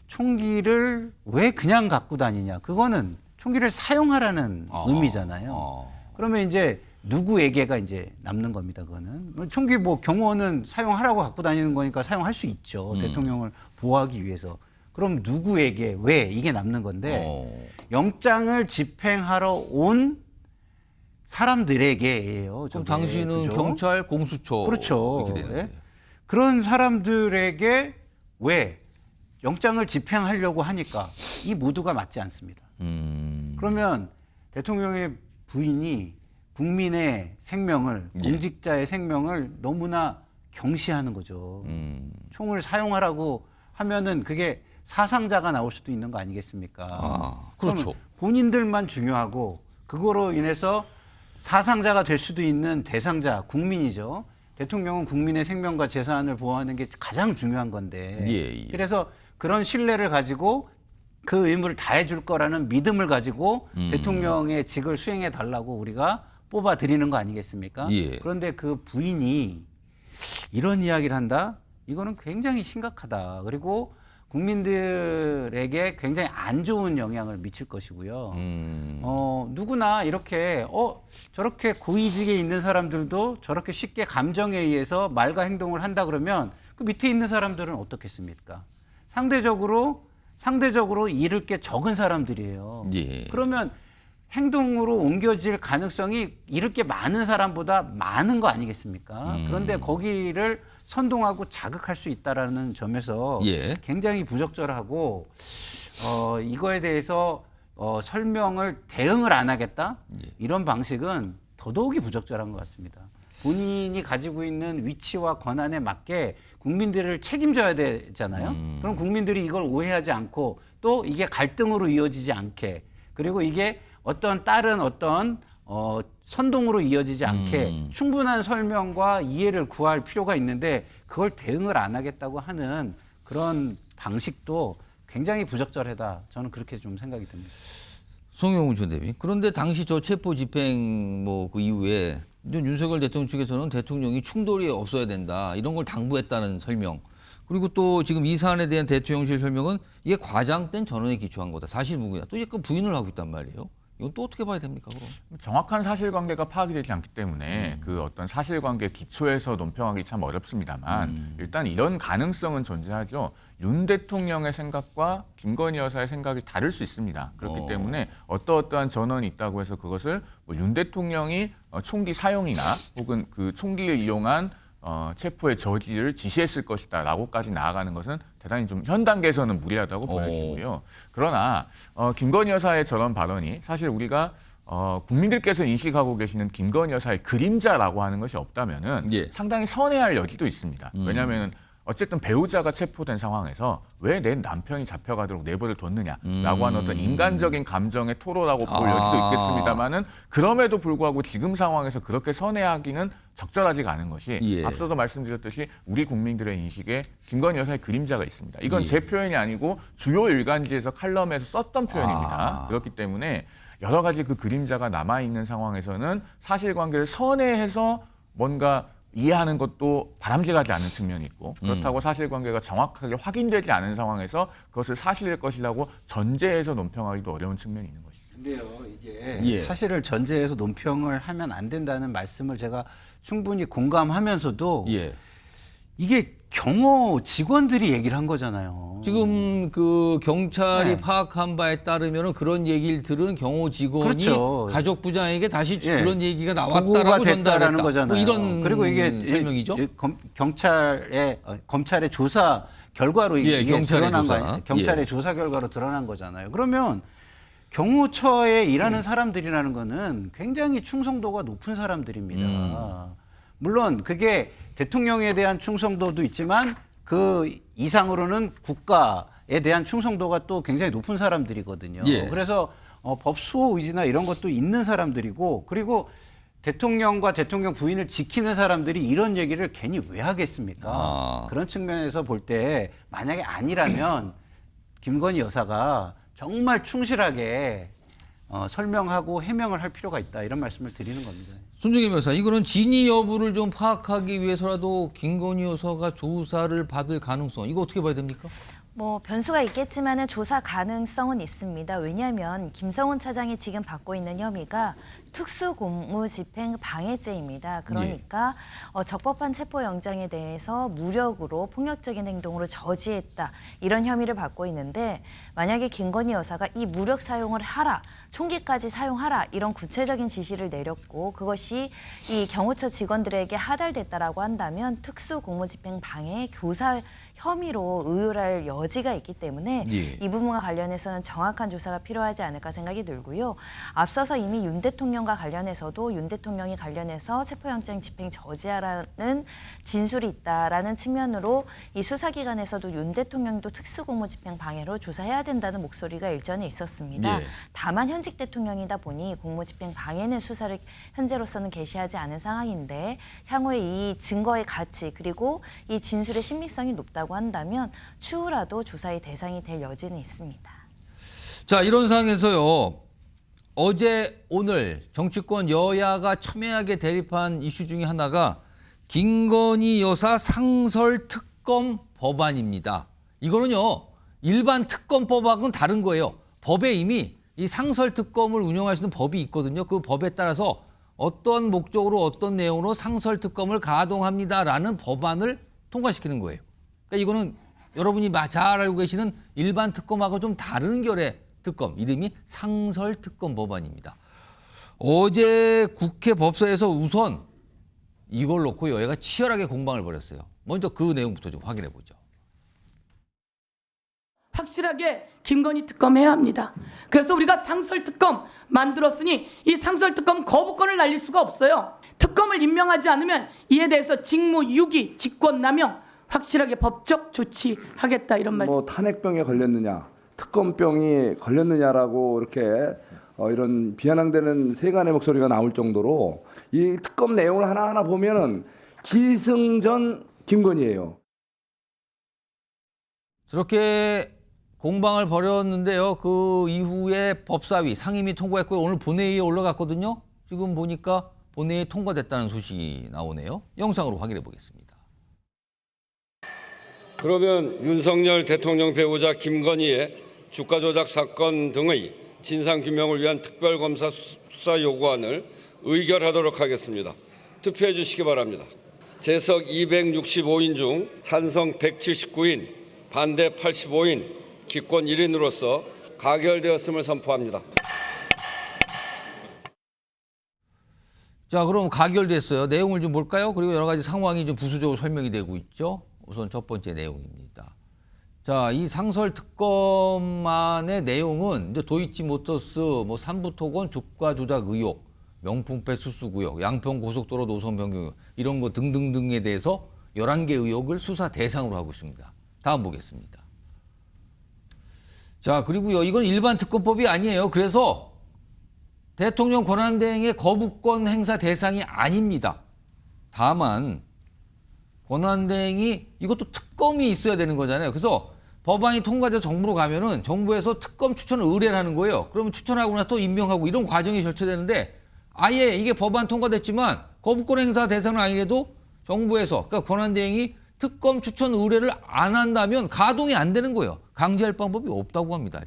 총기를 왜 그냥 갖고 다니냐. 그거는 총기를 사용하라는 의미잖아요. 그러면 이제 누구에게가 이제 남는 겁니다. 그거는. 총기 뭐 경호원은 사용하라고 갖고 다니는 거니까 사용할 수 있죠. 대통령을 보호하기 위해서. 그럼 누구에게 왜 이게 남는 건데 영장을 집행하러 온 사람들에게예요. 그럼 당신은 그죠? 경찰 공수처. 그렇죠. 이렇게 되는데. 그런 사람들에게 왜 영장을 집행하려고 하니까 이 모두가 맞지 않습니다. 그러면 대통령의 부인이 국민의 생명을, 공직자의 생명을 너무나 경시하는 거죠. 총을 사용하라고 하면은 그게 사상자가 나올 수도 있는 거 아니겠습니까? 그렇죠. 본인들만 중요하고 그거로 인해서 사상자가 될 수도 있는 대상자, 국민이죠. 대통령은 국민의 생명과 재산을 보호하는 게 가장 중요한 건데. 그래서 그런 신뢰를 가지고 그 의무를 다해 줄 거라는 믿음을 가지고 대통령의 직을 수행해 달라고 우리가 뽑아 드리는 거 아니겠습니까? 그런데 그 부인이 이런 이야기를 한다? 이거는 굉장히 심각하다. 그리고 국민들에게 굉장히 안 좋은 영향을 미칠 것이고요. 누구나 이렇게 저렇게 고위직에 있는 사람들도 저렇게 쉽게 감정에 의해서 말과 행동을 한다 그러면 그 밑에 있는 사람들은 어떻겠습니까? 상대적으로 잃을 게 적은 사람들이에요. 그러면 행동으로 옮겨질 가능성이 잃을 게 많은 사람보다 많은 거 아니겠습니까? 그런데 거기를 선동하고 자극할 수 있다라는 점에서 굉장히 부적절하고 이거에 대해서 대응을 안 하겠다? 이런 방식은 더더욱이 부적절한 것 같습니다. 본인이 가지고 있는 위치와 권한에 맞게 국민들을 책임져야 되잖아요. 그럼 국민들이 이걸 오해하지 않고 또 이게 갈등으로 이어지지 않게 그리고 이게 다른 선동으로 이어지지 않게 충분한 설명과 이해를 구할 필요가 있는데 그걸 대응을 안 하겠다고 하는 그런 방식도 굉장히 부적절하다. 저는 그렇게 좀 생각이 듭니다. 송영훈 전 대변인. 그런데 당시 저 체포 집행 뭐 그 이후에 윤석열 대통령 측에서는 대통령이 충돌이 없어야 된다 이런 걸 당부했다는 설명. 그리고 또 지금 이 사안에 대한 대통령실 설명은 이게 과장된 전원에 기초한 거다. 사실 무근이다. 또 약간 부인을 하고 있단 말이에요. 이건 또 어떻게 봐야 됩니까? 그럼? 정확한 사실관계가 파악이 되지 않기 때문에 그 어떤 사실관계 기초에서 논평하기 참 어렵습니다만 일단 이런 가능성은 존재하죠. 윤 대통령의 생각과 김건희 여사의 생각이 다를 수 있습니다. 그렇기 때문에 어떠한 전원이 있다고 해서 그것을 뭐 윤 대통령이 총기 사용이나 혹은 그 총기를 이용한 체포의 저지를 지시했을 것이다라고까지 나아가는 것은 대단히 좀 현 단계에서는 무리하다고 보여지고요. 그러나 김건희 여사의 저런 발언이 사실 우리가 국민들께서 인식하고 계시는 김건희 여사의 그림자라고 하는 것이 없다면은 예. 상당히 선회할 여지도 있습니다. 왜냐하면 어쨌든 배우자가 체포된 상황에서 왜 내 남편이 잡혀가도록 내버려 뒀느냐라고 하는 어떤 인간적인 감정의 토로라고 볼 여지도 있겠습니다만은 그럼에도 불구하고 지금 상황에서 그렇게 선회하기는 적절하지가 않은 것이 예. 앞서도 말씀드렸듯이 우리 국민들의 인식에 김건희 여사의 그림자가 있습니다. 이건 제 표현이 아니고 주요 일간지에서 칼럼에서 썼던 표현입니다. 그렇기 때문에 여러 가지 그 그림자가 남아있는 상황에서는 사실관계를 선회해서 뭔가 이해하는 것도 바람직하지 않은 측면이 있고 그렇다고 사실관계가 정확하게 확인되지 않은 상황에서 그것을 사실일 것이라고 전제해서 논평하기도 어려운 측면이 있는 것이죠. 근데요, 이게 사실을 전제해서 논평을 하면 안 된다는 말씀을 제가 충분히 공감하면서도 이게 경호 직원들이 얘기를 한 거잖아요. 지금 그 경찰이 파악한 바에 따르면 그런 얘기를 들은 경호 직원이 그렇죠. 가족 부장에게 다시 그런 얘기가 보고가 나왔다라고 됐다라는 전달했다. 거잖아요. 뭐 이런 그리고 이게 설명이죠. 검찰의 조사 결과로 이게 경찰의 드러난 조사. 거 경찰의 조사 결과로 드러난 거잖아요. 그러면 경호처에 일하는 사람들이라는 거는 굉장히 충성도가 높은 사람들입니다. 물론 그게 대통령에 대한 충성도도 있지만 그 이상으로는 국가에 대한 충성도가 또 굉장히 높은 사람들이거든요. 그래서 법 수호 의지나 이런 것도 있는 사람들이고 그리고 대통령과 대통령 부인을 지키는 사람들이 이런 얘기를 괜히 왜 하겠습니까? 그런 측면에서 볼 때 만약에 아니라면 김건희 여사가 정말 충실하게 설명하고 해명을 할 필요가 있다 이런 말씀을 드리는 겁니다. 손정혜 변호사, 이거는 진위 여부를 좀 파악하기 위해서라도 김건희 여사가 조사를 받을 가능성 이거 어떻게 봐야 됩니까? 뭐 변수가 있겠지만은 조사 가능성은 있습니다. 왜냐하면 김성훈 차장이 지금 받고 있는 혐의가 특수공무집행 방해죄입니다. 그러니까 적법한 체포영장에 대해서 무력으로 폭력적인 행동으로 저지했다. 이런 혐의를 받고 있는데 만약에 김건희 여사가 이 무력 사용을 하라, 총기까지 사용하라 이런 구체적인 지시를 내렸고 그것이 이 경호처 직원들에게 하달됐다라고 한다면 특수공무집행 방해 교사 혐의로 의율할 여지가 있기 때문에 이 부분과 관련해서는 정확한 조사가 필요하지 않을까 생각이 들고요. 앞서서 이미 윤 대통령과 관련해서도 윤 대통령이 관련해서 체포영장 집행 저지하라는 진술이 있다라는 측면으로 이 수사기관에서도 윤 대통령도 특수공무집행 방해로 조사해야 된다는 목소리가 일전에 있었습니다. 다만 현직 대통령이다 보니 공무집행 방해는 수사를 현재로서는 개시하지 않은 상황인데 향후에 이 증거의 가치 그리고 이 진술의 신빙성이 높다고 한다면 추후라도 조사의 대상이 될 여지는 있습니다. 자, 이런 상황에서요. 어제 오늘 정치권 여야가 첨예하게 대립한 이슈 중에 하나가 김건희 여사 상설특검 법안입니다. 이거는요. 일반 특검법하고는 다른 거예요. 법에 이미 이 상설특검을 운영할 수 있는 법이 있거든요. 그 법에 따라서 어떤 목적으로 어떤 내용으로 상설특검을 가동합니다라는 법안을 통과시키는 거예요. 그러니까 이거는 여러분이 잘 알고 계시는 일반 특검하고 좀 다른 결의 특검, 이름이 상설특검 법안입니다. 어제 국회 법사에서 우선 이걸 놓고 여야가 치열하게 공방을 벌였어요. 먼저 그 내용부터 좀 확인해 보죠. 확실하게 김건희 특검 해야 합니다. 그래서 우리가 상설특검 만들었으니 이 상설특검 거부권을 날릴 수가 없어요. 특검을 임명하지 않으면 이에 대해서 직무유기, 직권남용 확실하게 법적 조치하겠다 이런 말씀. 뭐 탄핵병에 걸렸느냐, 특검병이 걸렸느냐라고 이렇게 이런 비아냥대는 세간의 목소리가 나올 정도로 이 특검 내용을 하나하나 보면은 기승전 김건희예요. 저렇게 공방을 벌였는데요. 그 이후에 법사위 상임위 통과했고 오늘 본회의에 올라갔거든요. 지금 보니까 본회의에 통과됐다는 소식이 나오네요. 영상으로 확인해 보겠습니다. 그러면 윤석열 대통령 배우자 김건희의 주가 조작 사건 등의 진상규명을 위한 특별검사 수사 요구안을 의결하도록 하겠습니다. 투표해 주시기 바랍니다. 재석 265인 중 찬성 179인, 반대 85인, 기권 1인으로서 가결되었음을 선포합니다. 자, 그럼 가결됐어요. 내용을 좀 볼까요? 그리고 여러 가지 상황이 좀 부수적으로 설명이 되고 있죠. 우선 첫 번째 내용입니다. 자, 이 상설 특검안의 내용은 이제 도이치모터스, 삼부토건 주가 조작 의혹, 명품백 수수 구역, 양평 고속도로 노선 변경 의혹, 이런 거 등등등에 대해서 11개 의혹을 수사 대상으로 하고 있습니다. 다음 보겠습니다. 자, 그리고요, 이건 일반 특검법이 아니에요. 그래서 대통령 권한대행의 거부권 행사 대상이 아닙니다. 다만 권한대행이 이것도 특검이 있어야 되는 거잖아요. 그래서 법안이 통과돼서 정부로 가면은 정부에서 특검 추천을 의뢰를 하는 거예요. 그러면 추천하고 나서 또 임명하고 이런 과정이 절차되는데 아예 이게 법안 통과됐지만 거부권 행사 대상은 아니래도 정부에서 그러니까 권한대행이 특검 추천 의뢰를 안 한다면 가동이 안 되는 거예요. 강제할 방법이 없다고 합니다.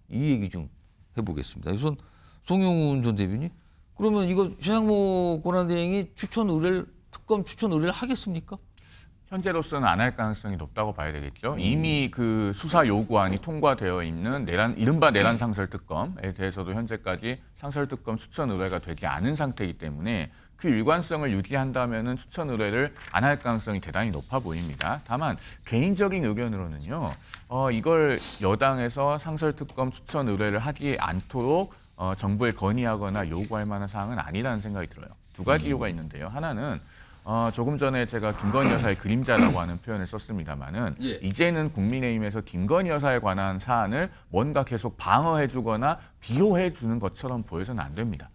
이 얘기 좀 해보겠습니다. 우선 송영훈 전 대변인, 그러면 이거 최상목 권한대행이 특검 추천 의뢰를 하겠습니까? 현재로서는 안 할 가능성이 높다고 봐야 되겠죠. 이미 그 수사 요구안이 통과되어 있는 이른바 내란 상설 특검에 대해서도 현재까지 상설 특검 추천 의뢰가 되지 않은 상태이기 때문에 그 일관성을 유지한다면은 추천 의뢰를 안 할 가능성이 대단히 높아 보입니다. 다만 개인적인 의견으로는요, 이걸 여당에서 상설 특검 추천 의뢰를 하지 않도록 정부에 건의하거나 요구할 만한 사항은 아니라는 생각이 들어요. 두 가지 이유가 있는데요. 하나는 조금 전에 제가 김건희 여사의 그림자라고 하는 표현을 썼습니다마는 예. 이제는 국민의힘에서 김건희 여사에 관한 사안을 뭔가 계속 방어해주거나 비호해주는 것처럼 보여서는 안 됩니다.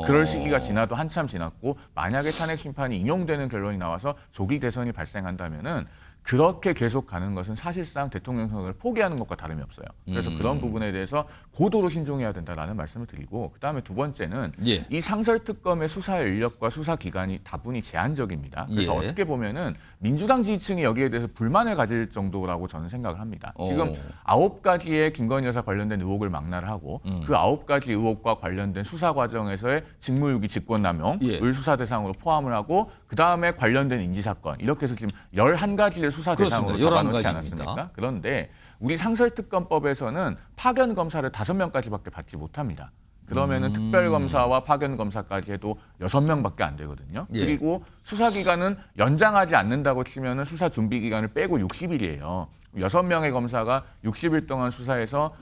그럴 시기가 지나도 한참 지났고 만약에 탄핵 심판이 인용되는 결론이 나와서 조기 대선이 발생한다면은 그렇게 계속 가는 것은 사실상 대통령 선거를 포기하는 것과 다름이 없어요. 그래서 그런 부분에 대해서 고도로 신중해야 된다라는 말씀을 드리고, 그다음에 두 번째는 예. 이 상설특검의 수사 인력과 수사 기간이 다분히 제한적입니다. 그래서 예. 어떻게 보면은 민주당 지지층이 여기에 대해서 불만을 가질 정도라고 저는 생각을 합니다. 지금 9가지의 김건희 여사 관련된 의혹을 망라를 하고 그 9가지 의혹과 관련된 수사 과정에서의 직무유기 직권남용을 예. 수사 대상으로 포함을 하고 그다음에 관련된 인지사건 이렇게 해서 지금 11가지를 수사 대상으로 잡아놓지 않았습니까? 그런데 우리 상설특검법에서는 파견검사를 5명까지밖에 받지 못합니다. 그러면은 특별검사와 파견검사까지 해도 6명밖에 안 되거든요. 예. 그리고 수사기간은 연장하지 않는다고 치면은 수사 준비기간을 빼고 60일이에요. 6명의 검사가 60일 동안 수사해서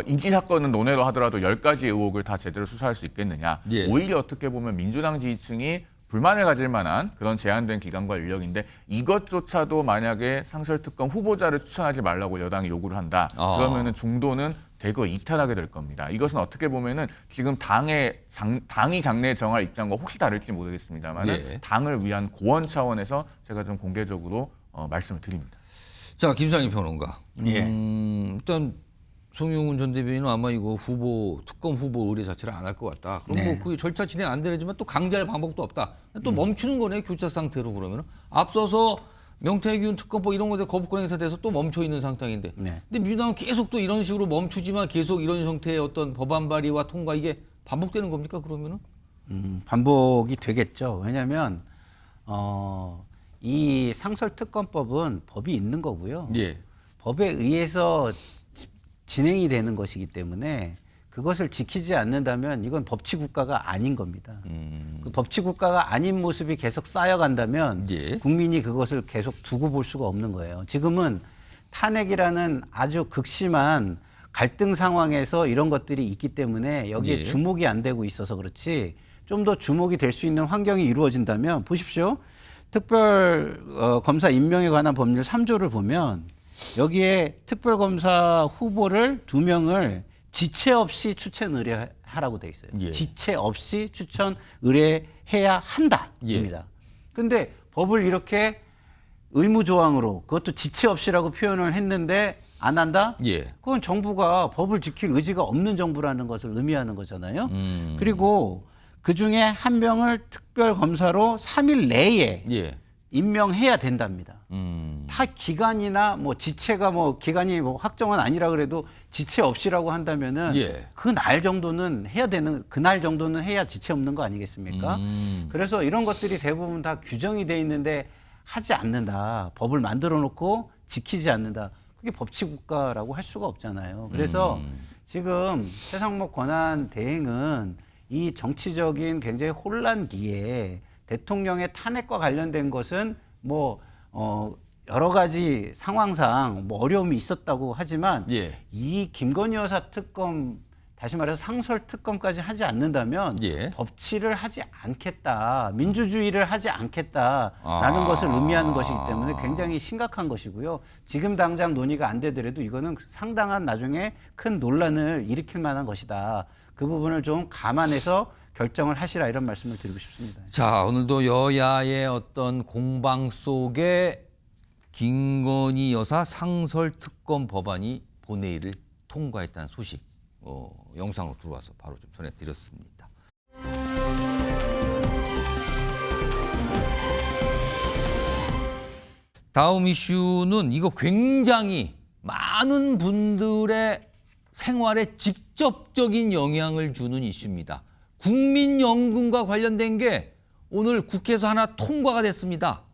인지사건은 논외로 하더라도 10가지 의혹을 다 제대로 수사할 수 있겠느냐. 예. 오히려 어떻게 보면 민주당 지지층이 불만을 가질 만한 그런 제한된 기간과 인력인데 이것조차도 만약에 상설특검 후보자를 추천하지 말라고 여당이 요구를 한다. 그러면은 중도는 대거 이탈하게 될 겁니다. 이것은 어떻게 보면은 지금 당이 장래에 정할 입장과 혹시 다를지 모르겠습니다만 예. 당을 위한 고언 차원에서 제가 좀 공개적으로 말씀을 드립니다. 자, 김상희 평론가. 예. 일단 송영훈 전 대변인은 아마 이거 특검 후보 의뢰 자체를 안 할 것 같다. 그럼 네. 뭐 그 절차 진행 안 되지만 또 강제할 방법도 없다. 또 멈추는 거네, 교차 상태로 그러면은. 앞서서 명태균 특검법 이런 거에 거부권 행사돼서 또 멈춰 있는 상황인데. 네. 근데 민주당은 계속 또 이런 식으로 멈추지만 계속 이런 형태의 어떤 법안 발의와 통과 이게 반복되는 겁니까, 그러면은? 반복이 되겠죠. 왜냐하면 이 상설특검법은 법이 있는 거고요. 예. 법에 의해서 진행이 되는 것이기 때문에 그것을 지키지 않는다면 이건 법치국가가 아닌 겁니다. 그 법치국가가 아닌 모습이 계속 쌓여간다면 예. 국민이 그것을 계속 두고 볼 수가 없는 거예요. 지금은 탄핵이라는 아주 극심한 갈등 상황에서 이런 것들이 있기 때문에 여기에 예. 주목이 안 되고 있어서 그렇지 좀 더 주목이 될 수 있는 환경이 이루어진다면 보십시오. 특별검사 임명에 관한 법률 3조를 보면 여기에 특별검사 후보를 2명을 지체 없이 추천 의뢰하라고 돼 있어요. 예. 지체 없이 추천 의뢰해야 한다입니다. 근데 법을 이렇게 의무조항으로 그것도 지체 없이라고 표현을 했는데 안 한다? 예. 그건 정부가 법을 지킬 의지가 없는 정부라는 것을 의미하는 거잖아요. 그리고 그중에 한 명을 특별검사로 3일 내에 예. 임명해야 된답니다. 타 기간이나 뭐 지체가 뭐 기간이 뭐 확정은 아니라 그래도 지체 없이라고 한다면은 예. 그날 정도는 해야 되는 그날 정도는 해야 지체 없는 거 아니겠습니까? 그래서 이런 것들이 대부분 다 규정이 돼 있는데 하지 않는다. 법을 만들어 놓고 지키지 않는다. 그게 법치국가라고 할 수가 없잖아요. 그래서 지금 최상목 권한 대행은 이 정치적인 굉장히 혼란기에 대통령의 탄핵과 관련된 것은 뭐 여러 가지 상황상 뭐 어려움이 있었다고 하지만 예. 이 김건희 여사 특검 다시 말해서 상설 특검까지 하지 않는다면 예. 법치를 하지 않겠다, 민주주의를 하지 않겠다라는 것을 의미하는 것이기 때문에 굉장히 심각한 것이고요. 지금 당장 논의가 안 되더라도 이거는 상당한 나중에 큰 논란을 일으킬 만한 것이다. 그 부분을 좀 감안해서 결정을 하시라 이런 말씀을 드리고 싶습니다. 자, 오늘도 여야의 어떤 공방 속에 김건희 여사 상설 특검 법안이 본회의를 통과했다는 소식 영상으로 들어와서 바로 좀 전해드렸습니다. 다음 이슈는 이거 굉장히 많은 분들의 생활에 직접적인 영향을 주는 이슈입니다. 국민연금과 관련된 게 오늘 국회에서 하나 통과가 됐습니다.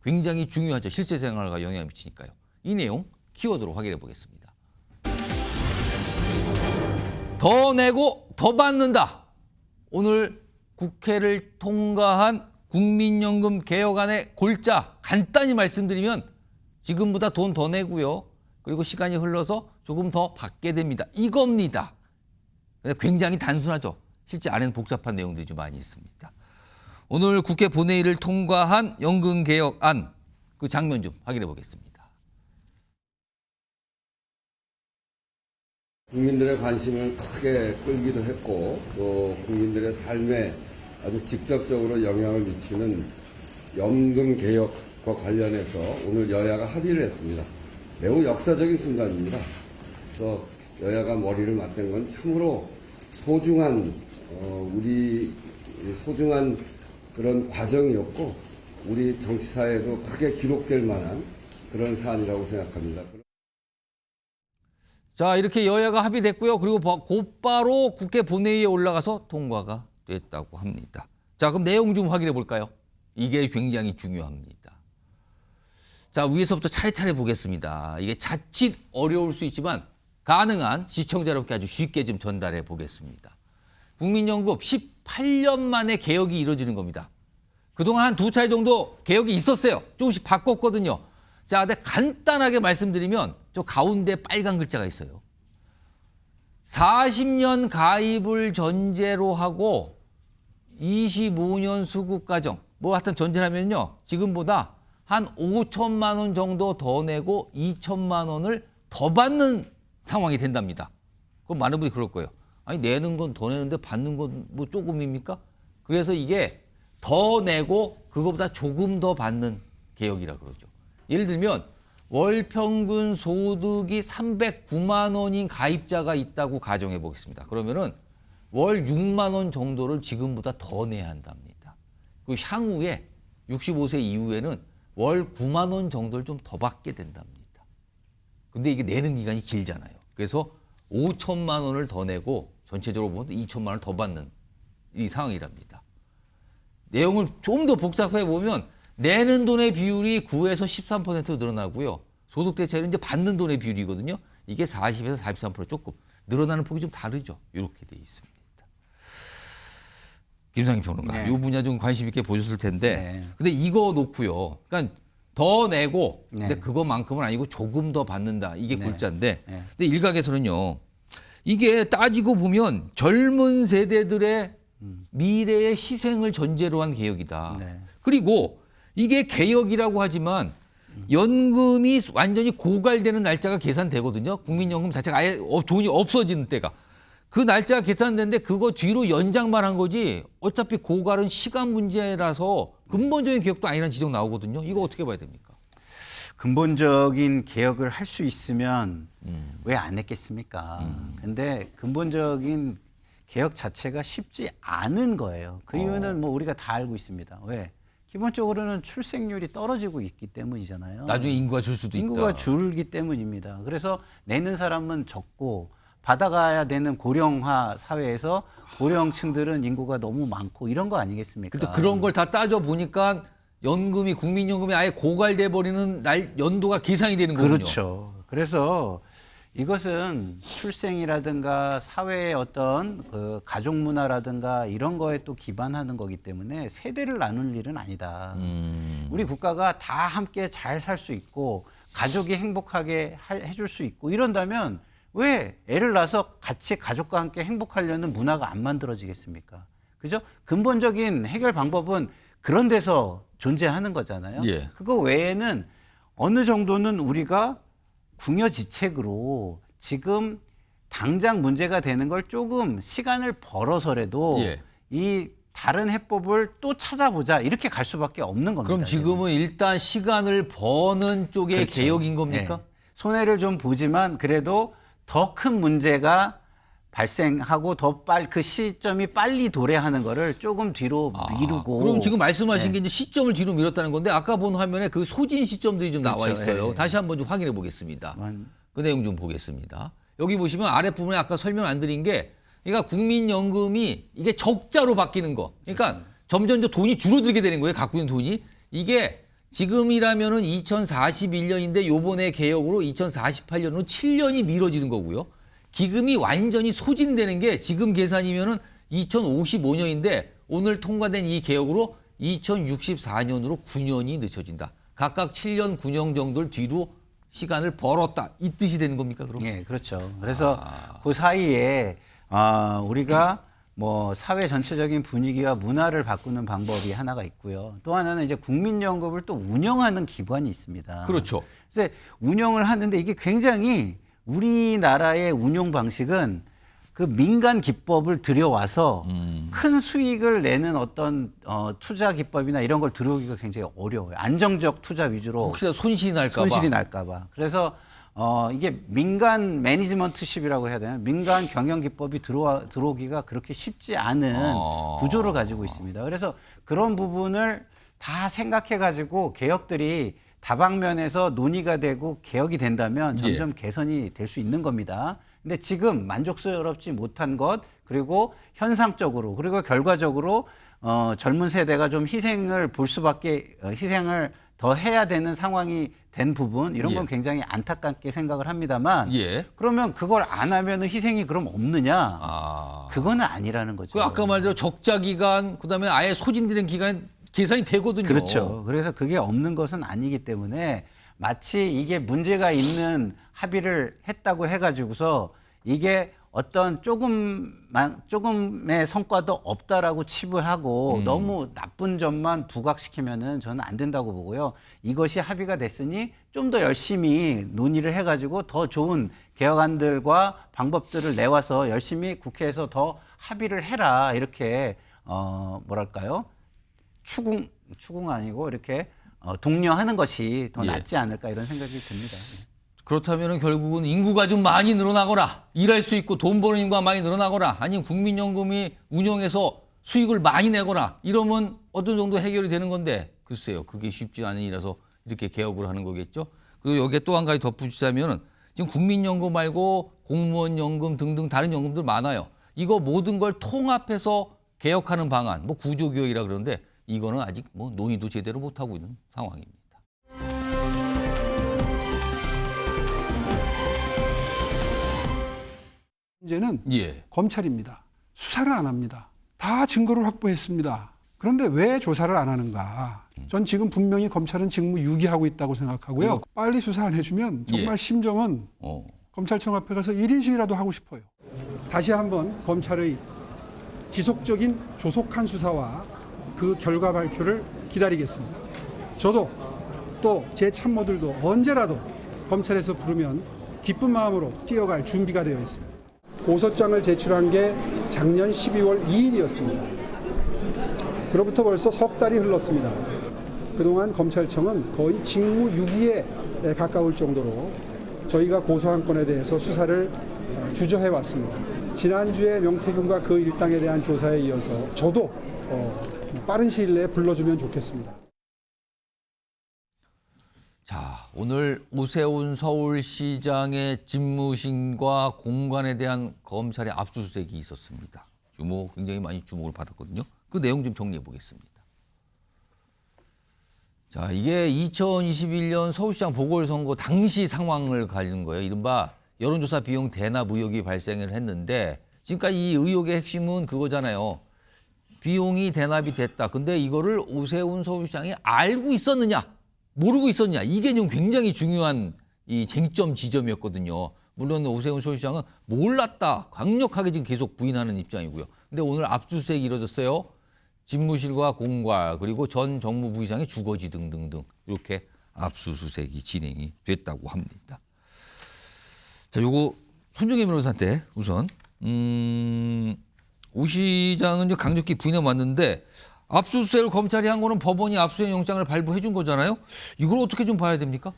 굉장히 중요하죠. 실제 생활과 영향을 미치니까요. 이 내용 키워드로 확인해 보겠습니다. 더 내고 더 받는다. 오늘 국회를 통과한 국민연금 개혁안의 골자 간단히 말씀드리면 지금보다 돈 더 내고요. 그리고 시간이 흘러서 조금 더 받게 됩니다. 이겁니다. 굉장히 단순하죠. 실제 안에는 복잡한 내용들이 좀 많이 있습니다. 오늘 국회 본회의를 통과한 연금개혁안 그 장면 좀 확인해 보겠습니다. 국민들의 관심을 크게 끌기도 했고 또 국민들의 삶에 아주 직접적으로 영향을 미치는 연금개혁과 관련해서 오늘 여야가 합의를 했습니다. 매우 역사적인 순간입니다. 그래서 여야가 머리를 맞댄 건 참으로 소중한 우리 소중한 그런 과정이었고 우리 정치사에도 크게 기록될 만한 그런 사안이라고 생각합니다. 자, 이렇게 여야가 합의됐고요. 그리고 곧바로 국회 본회의에 올라가서 통과가 됐다고 합니다. 자, 그럼 내용 좀 확인해 볼까요? 이게 굉장히 중요합니다. 자, 위에서부터 차례차례 보겠습니다. 이게 자칫 어려울 수 있지만 가능한 시청자 여러분께 아주 쉽게 좀 전달해 보겠습니다. 국민연금 18년 만에 개혁이 이루어지는 겁니다. 그동안 한 두 차례 정도 개혁이 있었어요. 조금씩 바꿨거든요. 자, 근데 간단하게 말씀드리면 저 가운데 빨간 글자가 있어요. 40년 가입을 전제로 하고 25년 수급 과정 뭐 하여튼 전제하면요. 지금보다 한 5천만 원 정도 더 내고 2천만 원을 더 받는 상황이 된답니다. 그럼 많은 분이 그럴 거예요. 아니 내는 건 더 내는데 받는 건 뭐 조금입니까? 그래서 이게 더 내고 그거보다 조금 더 받는 개혁이라 그러죠. 예를 들면 월 평균 소득이 309만 원인 가입자가 있다고 가정해 보겠습니다. 그러면은 월 6만 원 정도를 지금보다 더 내야 한답니다. 그리고 향후에 65세 이후에는 월 9만 원 정도를 좀 더 받게 된답니다. 근데 이게 내는 기간이 길잖아요. 그래서 5천만 원을 더 내고 전체적으로 보면 2천만 원을 더 받는 이 상황이랍니다. 내용을 좀 더 복잡해 보면 내는 돈의 비율이 9에서 13% 늘어나고요. 소득 대체율은 이제 받는 돈의 비율이거든요. 이게 40에서 43% 조금 늘어나는 폭이 좀 다르죠. 이렇게 돼 있습니다. 김상희 평론가, 네. 이 분야 좀 관심 있게 보셨을 텐데, 네. 근데 이거 놓고요. 그러니까 더 내고, 네. 근데 그거만큼은 아니고 조금 더 받는다. 이게 네. 골자인데, 네. 근데 일각에서는요. 이게 따지고 보면 젊은 세대들의 미래의 희생을 전제로 한 개혁이다. 네. 그리고 이게 개혁이라고 하지만 연금이 완전히 고갈되는 날짜가 계산되거든요. 국민연금 자체가 아예 돈이 없어지는 때가. 그 날짜가 계산되는데 그거 뒤로 연장만 한 거지 어차피 고갈은 시간 문제라서 근본적인 개혁도 아니라는 지적 나오거든요. 이거 어떻게 봐야 됩니까? 근본적인 개혁을 할 수 있으면 왜 안 했겠습니까? 근데 근본적인 개혁 자체가 쉽지 않은 거예요. 그 이유는 뭐 우리가 다 알고 있습니다. 왜? 기본적으로는 출생률이 떨어지고 있기 때문이잖아요. 나중에 인구가 줄 수도 있다. 인구가 줄기 때문입니다. 그래서 내는 사람은 적고 받아가야 되는 고령화 사회에서 고령층들은 인구가 너무 많고 이런 거 아니겠습니까? 그래서 그런 걸 다 따져 보니까 연금이 국민연금이 아예 고갈돼 버리는 날 연도가 계산이 되는 거군요. 그렇죠. 그래서 이것은 출생이라든가 사회의 어떤 그 가족 문화라든가 이런 거에 또 기반하는 거기 때문에 세대를 나눌 일은 아니다. 우리 국가가 다 함께 잘 살 수 있고 가족이 행복하게 해줄 수 있고 이런다면 왜 애를 낳아서 같이 가족과 함께 행복하려는 문화가 안 만들어지겠습니까? 그죠? 근본적인 해결 방법은 그런 데서 존재하는 거잖아요. 예. 그거 외에는 어느 정도는 우리가 궁여지책으로 지금 당장 문제가 되는 걸 조금 시간을 벌어서라도 예. 이 다른 해법을 또 찾아보자 이렇게 갈 수밖에 없는 겁니다. 그럼 지금은 일단 시간을 버는 쪽의 그렇죠. 개혁인 겁니까? 네. 손해를 좀 보지만 그래도 더 큰 문제가 발생하고 더 그 시점이 빨리 도래하는 거를 조금 뒤로 미루고. 그럼 지금 말씀하신 네. 게 이제 시점을 뒤로 미뤘다는 건데 아까 본 화면에 그 소진 시점들이 좀 나와 그렇죠. 있어요. 네. 다시 한번 좀 확인해 보겠습니다. 그 내용 좀 보겠습니다. 여기 보시면 아랫부분에 아까 설명 안 드린 게 그러니까 국민연금이 이게 적자로 바뀌는 거. 그러니까 점점 돈이 줄어들게 되는 거예요. 갖고 있는 돈이. 이게 지금이라면은 2041년인데 요번에 개혁으로 2048년으로 7년이 미뤄지는 거고요. 기금이 완전히 소진되는 게 지금 계산이면은 2055년인데 오늘 통과된 이 개혁으로 2064년으로 9년이 늦춰진다. 각각 7년 9년 정도를 뒤로 시간을 벌었다. 이 뜻이 되는 겁니까, 그럼? 네, 그렇죠. 그래서 그 사이에 우리가 뭐 사회 전체적인 분위기와 문화를 바꾸는 방법이 하나가 있고요. 또 하나는 이제 국민연금을 또 운영하는 기관이 있습니다. 그렇죠. 그래서 운영을 하는데 이게 굉장히 우리나라의 운용 방식은 그 민간 기법을 들여와서 큰 수익을 내는 어떤 투자 기법이나 이런 걸 들여오기가 굉장히 어려워요. 안정적 투자 위주로. 혹시나 손실이 날까 봐. 손실이 날까 봐. 그래서 이게 민간 매니지먼트십이라고 해야 되나? 민간 경영 기법이 들어오기가 그렇게 쉽지 않은 구조를 가지고 있습니다. 그래서 그런 부분을 다 생각해 가지고 개혁들이 다방면에서 논의가 되고 개혁이 된다면 점점 개선이 될 수 있는 겁니다. 근데 지금 만족스럽지 못한 것 그리고 현상적으로 그리고 결과적으로 젊은 세대가 좀 희생을 볼 수밖에 희생을 더 해야 되는 상황이 된 부분 이런 건 굉장히 안타깝게 생각을 합니다만 그러면 그걸 안 하면은 희생이 그럼 없느냐? 그거는 아니라는 거죠. 아까 말대로 적자 기간 그다음에 아예 소진되는 기간 계산이 되거든요. 그렇죠. 그래서 그게 없는 것은 아니기 때문에 마치 이게 문제가 있는 합의를 했다고 해가지고서 이게 어떤 조금의 성과도 없다라고 치부하고 너무 나쁜 점만 부각시키면은 저는 안 된다고 보고요. 이것이 합의가 됐으니 좀 더 열심히 논의를 해가지고 더 좋은 개혁안들과 방법들을 내와서 열심히 국회에서 더 합의를 해라 이렇게 뭐랄까요? 추궁 아니고 이렇게 독려하는 것이 더 낫지 않을까 이런 생각이 듭니다. 그렇다면 결국은 인구가 좀 많이 늘어나거나 일할 수 있고 돈 버는 인구가 많이 늘어나거나 아니면 국민연금이 운영해서 수익을 많이 내거나 이러면 어떤 정도 해결이 되는 건데 글쎄요. 그게 쉽지 않은 일이라서 이렇게 개혁을 하는 거겠죠. 그리고 여기에 또 한 가지 덧붙이자면 지금 국민연금 말고 공무원연금 등등 다른 연금들 많아요. 이거 모든 걸 통합해서 개혁하는 방안, 뭐 구조개혁이라 그러는데 이거는 아직 뭐 논의도 제대로 못하고 있는 상황입니다. 문제는 검찰입니다. 수사를 안 합니다. 다 증거를 확보했습니다. 그런데 왜 조사를 안 하는가? 전 지금 분명히 검찰은 직무 유기하고 있다고 생각하고요. 빨리 수사 안 해주면 정말 심정은 검찰청 앞에 가서 1인 시위라도 하고 싶어요. 다시 한번 검찰의 지속적인 조속한 수사와 그 결과 발표를 기다리겠습니다. 저도 또 제 참모들도 언제라도 검찰에서 부르면 기쁜 마음으로 뛰어갈 준비가 되어 있습니다. 고소장을 제출한 게 작년 12월 2일이었습니다. 그로부터 벌써 석 달이 흘렀습니다. 그동안 검찰청은 거의 직무 유기에 가까울 정도로 저희가 고소한 건에 대해서 수사를 주저해 왔습니다. 지난주에 명태균과 그 일당에 대한 조사에 이어서 저도 빠른 시일 내에 불러주면 좋겠습니다. 자, 오늘 오세훈 서울시장의 집무실과 공간에 대한 검찰의 압수수색이 있었습니다. 굉장히 많이 주목을 받았거든요. 그 내용 좀 정리해 보겠습니다. 자, 이게 2021년 서울시장 보궐선거 당시 상황을 가리는 거예요. 이른바 여론조사 비용 대납 의혹이 발생을 했는데 지금까지 이 의혹의 핵심은 그거잖아요. 비용이 대납이 됐다. 근데 이거를 오세훈 서울시장이 알고 있었느냐, 모르고 있었느냐. 이게 좀 굉장히 중요한 이 쟁점 지점이었거든요. 물론 오세훈 서울시장은 몰랐다. 강력하게 지금 계속 부인하는 입장이고요. 근데 오늘 압수수색이 이뤄졌어요. 집무실과 공과 그리고 전 정무부의장의 주거지 등등등 이렇게 압수수색이 진행이 됐다고 합니다. 자, 요거 손정혜 변호사한테 우선 오 시장은 강력히 부인해 왔는데 압수수색을 검찰이 한 거는 법원이 압수수색 영장을 발부해 준 거잖아요. 이걸 어떻게 좀 봐야 됩니까?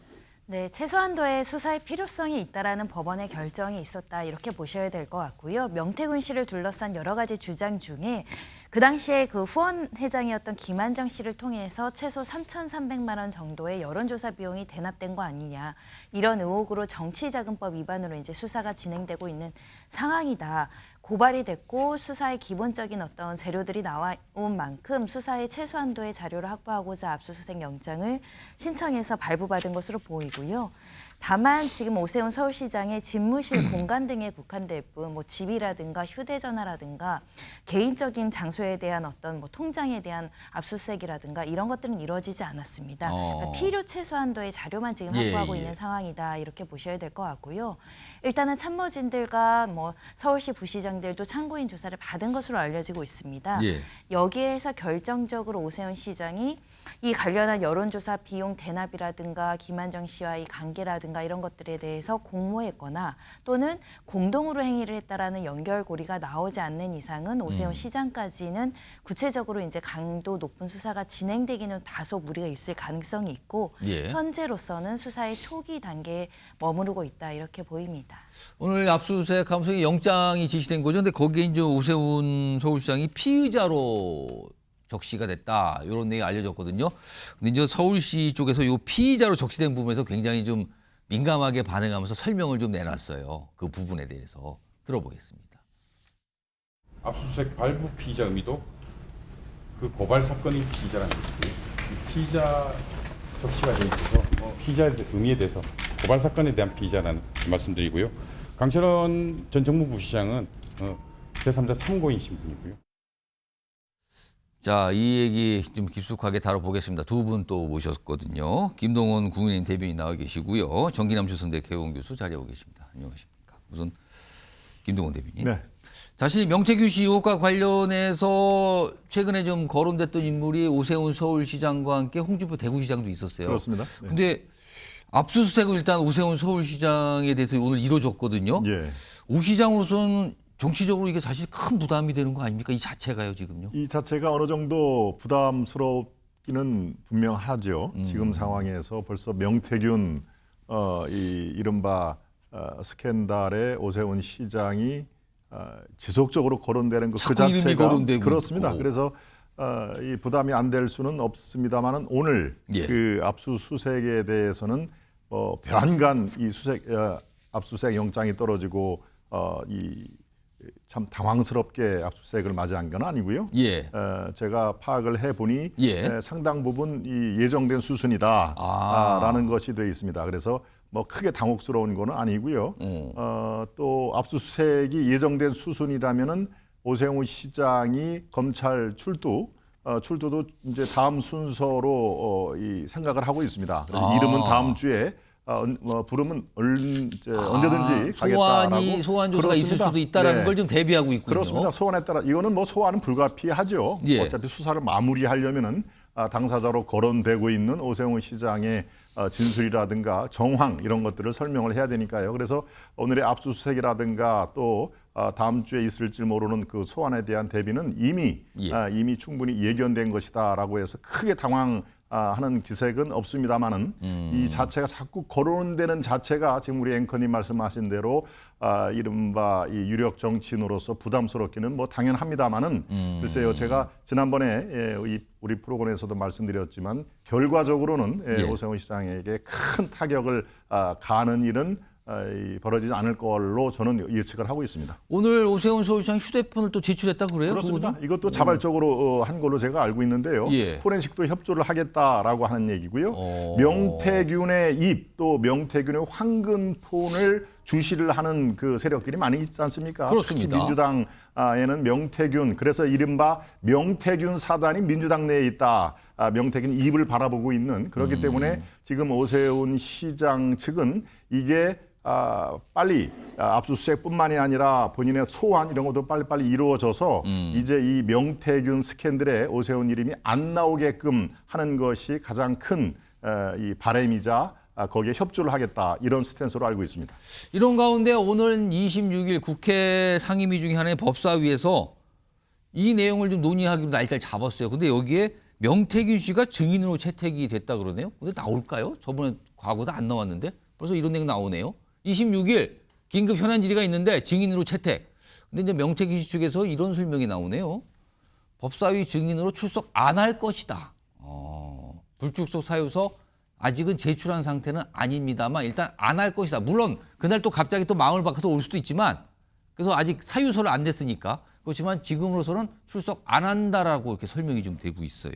네, 최소한도의 수사의 필요성이 있다라는 법원의 결정이 있었다 이렇게 보셔야 될 것 같고요. 명태균 씨를 둘러싼 여러 가지 주장 중에 그 당시에 그 후원 회장이었던 김한정 씨를 통해서 최소 3,300만 원 정도의 여론조사 비용이 대납된 거 아니냐 이런 의혹으로 정치자금법 위반으로 이제 수사가 진행되고 있는 상황이다. 고발이 됐고 수사의 기본적인 어떤 재료들이 나온 만큼 수사의 최소한도의 자료를 확보하고자 압수수색 영장을 신청해서 발부받은 것으로 보이고요. 다만 지금 오세훈 서울시장의 집무실 공간 등에 국한될 뿐 뭐 집이라든가 휴대전화라든가 개인적인 장소에 대한 어떤 뭐 통장에 대한 압수수색이라든가 이런 것들은 이루어지지 않았습니다. 그러니까 필요 최소한도의 자료만 지금 확보하고 있는 상황이다 이렇게 보셔야 될 것 같고요. 일단은 참모진들과 뭐 서울시 부시장들도 참고인 조사를 받은 것으로 알려지고 있습니다. 여기에서 결정적으로 오세훈 시장이 이 관련한 여론조사 비용 대납이라든가 김한정 씨와 이 관계라든가 이런 것들에 대해서 공모했거나 또는 공동으로 행위를 했다라는 연결고리가 나오지 않는 이상은 오세훈 시장까지는 구체적으로 이제 강도 높은 수사가 진행되기는 다소 무리가 있을 가능성이 있고 현재로서는 수사의 초기 단계에 머무르고 있다 이렇게 보입니다. 오늘 압수수색하면서 영장이 지시된 거죠. 근데 거기에 이제 오세훈 서울시장이 피의자로 적시가 됐다 이런 내용이 알려졌거든요. 근데 이제 서울시 쪽에서 이 피의자로 적시된 부분에서 굉장히 좀 민감하게 반응하면서 설명을 좀 내놨어요. 그 부분에 대해서 들어보겠습니다. 압수수색 발부 피의자 의미도 그 고발 사건의 피의자라는 것이고요. 피의자 적시가 되어 있어서 피의자의 의미에 대해서 고발 사건에 대한 피의자라는 말씀드리고요. 강철원 전 정무부시장은 제3자 참고인신 분이고요. 자, 이 얘기 좀 깊숙하게 다뤄보겠습니다. 두 분 또 모셨거든요. 김동원 국민의힘 대변인 나와 계시고요. 정기남 주선대 개공교수 자리하고 계십니다. 안녕하십니까. 우선 김동원 대변인. 네. 사실 명태균 씨 의혹과 관련해서 최근에 좀 거론됐던 인물이 오세훈 서울시장과 함께 홍준표 대구시장도 있었어요. 그렇습니다. 근데 압수수색은 일단 오세훈 서울시장에 대해서 오늘 이루어졌거든요. 오 시장으로서는 정치적으로 이게 사실 큰 부담이 되는 거 아닙니까? 이 자체가요, 지금요? 이 자체가 어느 정도 부담스럽기는 분명하죠. 지금 상황에서 벌써 명태균 이 이른바 스캔들의 오세훈 시장이 지속적으로 거론되는 그 자체가 거론되고 그렇습니다. 있고. 그래서 이 부담이 안 될 수는 없습니다만은 오늘 그 압수수색에 대해서는 별안간 이 압수수색 영장이 떨어지고 참 당황스럽게 압수수색을 맞이한 건 아니고요. 제가 파악을 해보니 상당 부분 이 예정된 수순이다라는 것이 되어 있습니다. 그래서 뭐 크게 당혹스러운 건 아니고요. 또 압수수색이 예정된 수순이라면은 오세훈 시장이 검찰 출두도 이제 다음 순서로 이 생각을 하고 있습니다. 그래서 이름은 다음 주에 부르면 언제든지 가겠다라고. 소환 조사가 있을 수도 있다라는 걸 좀 대비하고 있군요. 그렇습니다. 소환에 따라 이거는 뭐 소환은 불가피하죠. 어차피 수사를 마무리하려면은 당사자로 거론되고 있는 오세훈 시장의 진술이라든가 정황 이런 것들을 설명을 해야 되니까요. 그래서 오늘의 압수수색이라든가 또 다음 주에 있을지 모르는 그 소환에 대한 대비는 이미 충분히 예견된 것이다라고 해서 크게 당황 하는 기색은 없습니다만은 이 자체가 자꾸 거론되는 자체가 지금 우리 앵커님 말씀하신 대로 이른바 이 유력 정치인으로서 부담스럽기는 뭐 당연합니다만은 글쎄요 제가 지난번에 우리 프로그램에서도 말씀드렸지만 결과적으로는 오세훈 시장에게 큰 타격을 가하는 일은 벌어지지 않을 걸로 저는 예측을 하고 있습니다. 오늘 오세훈 서울시장 휴대폰을 또 제출했다고 그래요? 그렇습니다. 이것도 자발적으로 한 걸로 제가 알고 있는데요. 예. 포렌식도 협조를 하겠다라고 하는 얘기고요. 명태균의 입 또 명태균의 황금폰을 주시를 하는 그 세력들이 많이 있지 않습니까? 그렇습니다. 특히 민주당에는 명태균 그래서 이른바 명태균 사단이 민주당 내에 있다. 명태균 입을 바라보고 있는 그렇기 때문에 지금 오세훈 시장 측은 이게 빨리 압수수색뿐만이 아니라 본인의 소환 이런 것도 빨리빨리 이루어져서 이제 이 명태균 스캔들에 오세훈 이름이 안 나오게끔 하는 것이 가장 큰 이 바람이자 거기에 협조를 하겠다 이런 스탠스로 알고 있습니다. 이런 가운데 오늘 26일 국회 상임위 중에 하나의 법사위에서 이 내용을 좀 논의하기로 날짜를 잡았어요. 근데 여기에 명태균 씨가 증인으로 채택이 됐다 그러네요. 근데 나올까요? 저번에 과거도 안 나왔는데 벌써 이런 내용 나오네요. 26일 긴급 현안 질의가 있는데 증인으로 채택. 근데 이제 명태균 씨 측에서 이런 설명이 나오네요. 법사위 증인으로 출석 안 할 것이다. 불출석 사유서 아직은 제출한 상태는 아닙니다만 일단 안 할 것이다. 물론 그날 또 갑자기 또 마음을 바꿔서 올 수도 있지만 그래서 아직 사유서를 안 냈으니까 그렇지만 지금으로서는 출석 안 한다라고 이렇게 설명이 좀 되고 있어요.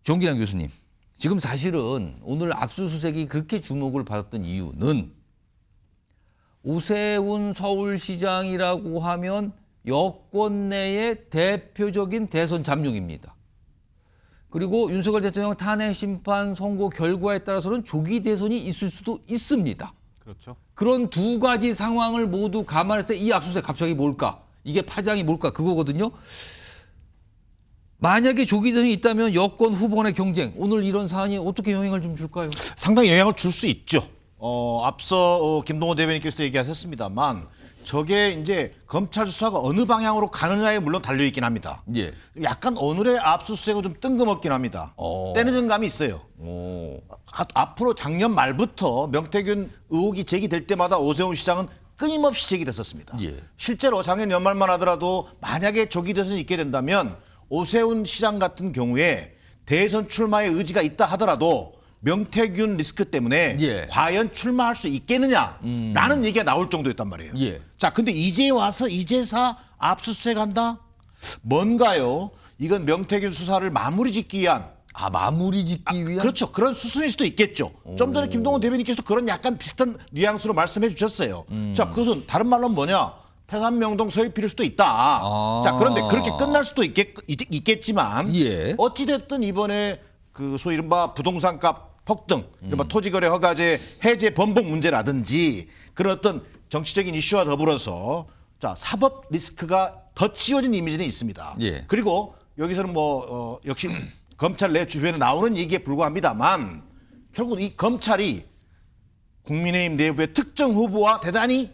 정기랑 교수님, 지금 사실은 오늘 압수수색이 그렇게 주목을 받았던 이유는 오세훈 서울시장이라고 하면 여권 내의 대표적인 대선 잠룡입니다. 그리고 윤석열 대통령 탄핵 심판 선고 결과에 따라서는 조기 대선이 있을 수도 있습니다. 그렇죠. 그런 두 가지 상황을 모두 감안했을 때 이 압수수색 갑자기 뭘까? 이게 파장이 뭘까? 그거거든요. 만약에 조기 대선이 있다면 여권 후보 간의 경쟁, 오늘 이런 사안이 어떻게 영향을 좀 줄까요? 상당히 영향을 줄 수 있죠. 앞서 김동호 대변인께서도 얘기하셨습니다만 저게 이제 검찰 수사가 어느 방향으로 가느냐에 물론 달려 있긴 합니다. 예. 약간 오늘의 압수수색은 좀 뜬금없긴 합니다. 떼늦은 감이 있어요. 앞으로 작년 말부터 명태균 의혹이 제기될 때마다 오세훈 시장은 끊임없이 제기됐었습니다. 예. 실제로 작년 연말만 하더라도 만약에 조기 대선이 있게 된다면 오세훈 시장 같은 경우에 대선 출마의 의지가 있다 하더라도 명태균 리스크 때문에 과연 출마할 수 있겠느냐라는 얘기가 나올 정도였단 말이에요. 예. 자, 근데 이제 와서 이제사 압수수색한다? 뭔가요? 이건 명태균 수사를 마무리 짓기 위한 마무리 짓기 위한? 그렇죠. 그런 수순일 수도 있겠죠. 좀 전에 김동호 대변인께서도 그런 약간 비슷한 뉘앙스로 말씀해 주셨어요. 자, 그것은 다른 말로 뭐냐? 태산명동 서해필일 수도 있다. 자, 그런데 그렇게 끝날 수도 있겠지만 어찌됐든 이번에 그 소위 이른바 부동산값 폭등, 이른바 토지거래 허가제 해제 번복 문제라든지 그런 어떤 정치적인 이슈와 더불어서 자, 사법 리스크가 더 치워진 이미지는 있습니다. 그리고 여기서는 역시 검찰 내 주변에 나오는 얘기에 불과합니다만 결국 이 검찰이 국민의힘 내부의 특정 후보와 대단히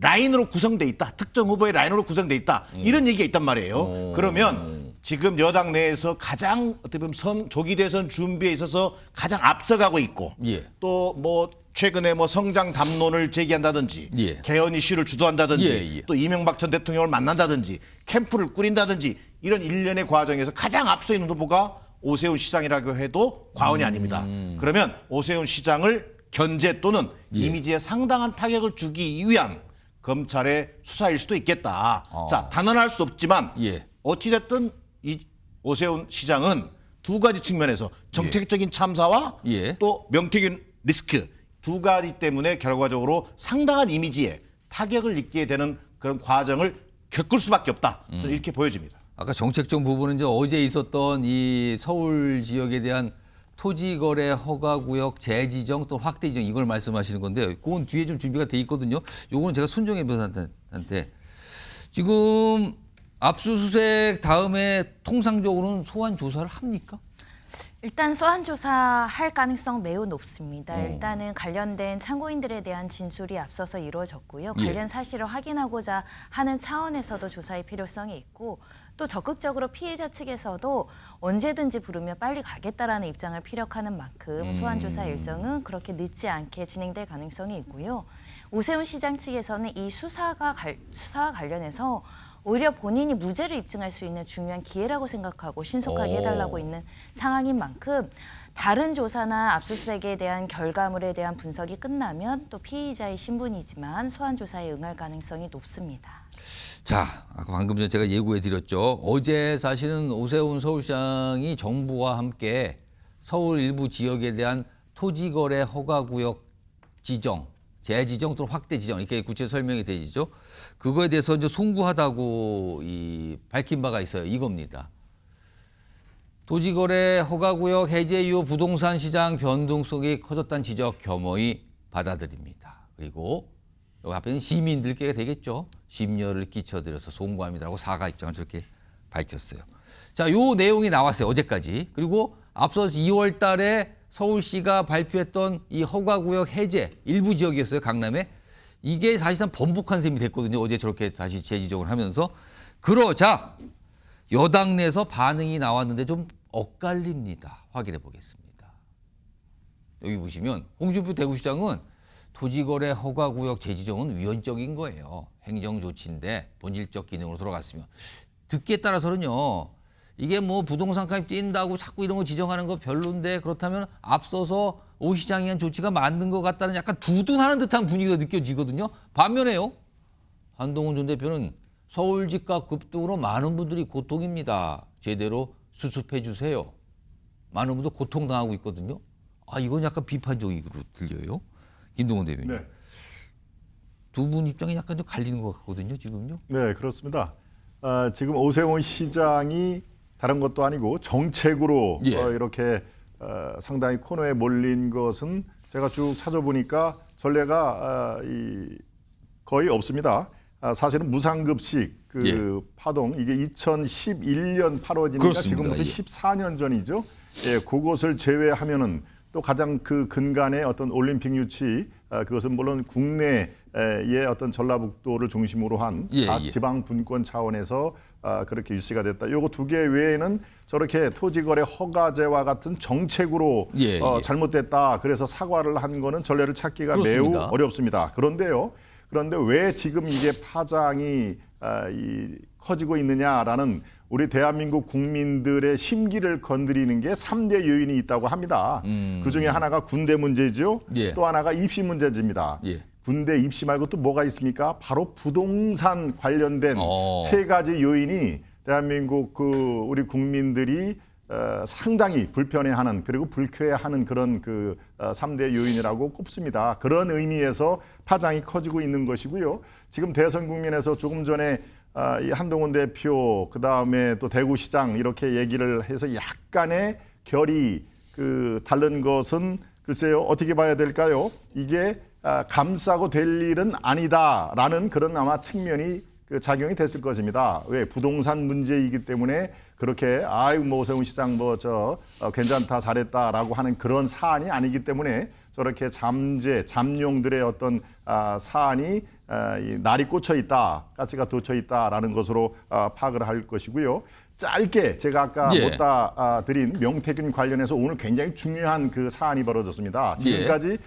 라인으로 구성돼 있다. 특정 후보의 라인으로 구성돼 있다. 이런 얘기가 있단 말이에요. 그러면 지금 여당 내에서 가장 어떻게 보면 조기 대선 준비에 있어서 가장 앞서가고 있고 또 최근에 성장 담론을 제기한다든지 개헌 이슈를 주도한다든지 또 이명박 전 대통령을 만난다든지 캠프를 꾸린다든지 이런 일련의 과정에서 가장 앞서 있는 후보가 오세훈 시장이라고 해도 과언이 아닙니다. 그러면 오세훈 시장을 견제 또는 이미지에 상당한 타격을 주기 위한 검찰의 수사일 수도 있겠다. 자, 단언할 수 없지만 어찌됐든 이 오세훈 시장은 두 가지 측면에서 정책적인 참사와 또 명태균 리스크 두 가지 때문에 결과적으로 상당한 이미지에 타격을 입게 되는 그런 과정을 겪을 수밖에 없다. 저는 이렇게 보여집니다. 아까 정책적 부분은 이제 어제 있었던 이 서울 지역에 대한 토지거래 허가구역 재지정 또 확대 지정 이걸 말씀하시는 건데 그건 뒤에 좀 준비가 돼 있거든요. 요거는 제가 손정혜 변호사한테 지금 압수수색 다음에 통상적으로는 소환 조사를 합니까? 일단 소환 조사할 가능성 매우 높습니다. 일단은 관련된 참고인들에 대한 진술이 앞서서 이루어졌고요. 관련 사실을 확인하고자 하는 차원에서도 조사의 필요성이 있고 또 적극적으로 피해자 측에서도 언제든지 부르면 빨리 가겠다라는 입장을 피력하는 만큼 소환조사 일정은 그렇게 늦지 않게 진행될 가능성이 있고요. 오세훈 시장 측에서는 이 수사와 관련해서 오히려 본인이 무죄를 입증할 수 있는 중요한 기회라고 생각하고 신속하게 해달라고 있는 상황인 만큼 다른 조사나 압수수색에 대한 결과물에 대한 분석이 끝나면 또 피의자의 신분이지만 소환 조사에 응할 가능성이 높습니다. 자, 아까 방금 전에 제가 예고해 드렸죠. 어제 사실은 오세훈 서울시장이 정부와 함께 서울 일부 지역에 대한 토지거래 허가구역 지정, 재지정 또는 확대 지정 이렇게 구체 설명이 되죠. 그거에 대해서 이제 송구하다고 밝힌 바가 있어요. 이겁니다. 토지거래 허가구역 해제 이후 부동산 시장 변동성이 커졌다는 지적 겸허히 받아들입니다. 그리고 여기 앞에는 시민들께 되겠죠. 심려를 끼쳐드려서 송구합니다라고 사과 입장을 저렇게 밝혔어요. 자, 요 내용이 나왔어요. 어제까지. 그리고 앞서 2월 달에 서울시가 발표했던 이 허가구역 해제 일부 지역이었어요. 강남에. 이게 사실상 번복한 셈이 됐거든요. 어제 저렇게 다시 재지정을 하면서. 그러자 여당 내에서 반응이 나왔는데 좀 엇갈립니다. 확인해 보겠습니다. 여기 보시면 홍준표 대구시장은 토지거래 허가구역 재지정은 위헌적인 거예요. 행정조치인데 본질적 기능으로 돌아갔으면. 듣기에 따라서는요. 이게 뭐 부동산 가입 뛴다고 자꾸 이런 거 지정하는 거 별론데 그렇다면 앞서서 오 시장이 한 조치가 맞는 것 같다는 약간 두둔하는 듯한 분위기가 느껴지거든요. 반면에요. 한동훈 전 대표는 서울 집값 급등으로 많은 분들이 고통입니다. 제대로 수습해 주세요. 많은 분들 고통당하고 있거든요. 아, 이건 약간 비판적으로 들려요. 김동원 대변인. 네. 두 분 입장이 약간 좀 갈리는 것 같거든요, 지금요. 네, 그렇습니다. 지금 오세훈 시장이 다른 것도 아니고 정책으로 이렇게 상당히 코너에 몰린 것은 제가 쭉 찾아보니까 전례가 거의 없습니다. 사실은 무상급식 파동 이게 2011년 8월이니까 지금부터 14년 전이죠. 예, 그것을 제외하면은 또 가장 그 근간의 어떤 올림픽 유치 그것은 물론 국내의 어떤 전라북도를 중심으로 한 각 지방 분권 차원에서 그렇게 유치가 됐다. 요거 두 개 외에는 저렇게 토지거래 허가제와 같은 정책으로 잘못됐다. 그래서 사과를 한 거는 전례를 찾기가 매우 어렵습니다. 그런데 왜 지금 이게 파장이 커지고 있느냐라는 우리 대한민국 국민들의 심기를 건드리는 게 3대 요인이 있다고 합니다. 그중에 하나가 군대 문제죠. 또 하나가 입시 문제입니다. 군대 입시 말고 또 뭐가 있습니까? 바로 부동산 관련된 세 가지 요인이 대한민국 우리 국민들이 상당히 불편해하는 그리고 불쾌해하는 그런 3대 요인이라고 꼽습니다. 그런 의미에서 파장이 커지고 있는 것이고요. 지금 대선 국면에서 조금 전에 이 한동훈 대표 그다음에 또 대구시장 이렇게 얘기를 해서 약간의 결이 다른 것은 글쎄요 어떻게 봐야 될까요? 이게 감싸고 될 일은 아니다라는 그런 아마 측면이 작용이 됐을 것입니다. 왜 부동산 문제이기 때문에 그렇게 뭐 오세훈 시장 괜찮다 잘했다라고 하는 그런 사안이 아니기 때문에 저렇게 잠룡들의 어떤 사안이 날이 꽂혀 있다, 가치가 돋쳐 있다라는 것으로 파악을 할 것이고요. 짧게 제가 아까 못 드린 명태균 관련해서 오늘 굉장히 중요한 그 사안이 벌어졌습니다. 지금까지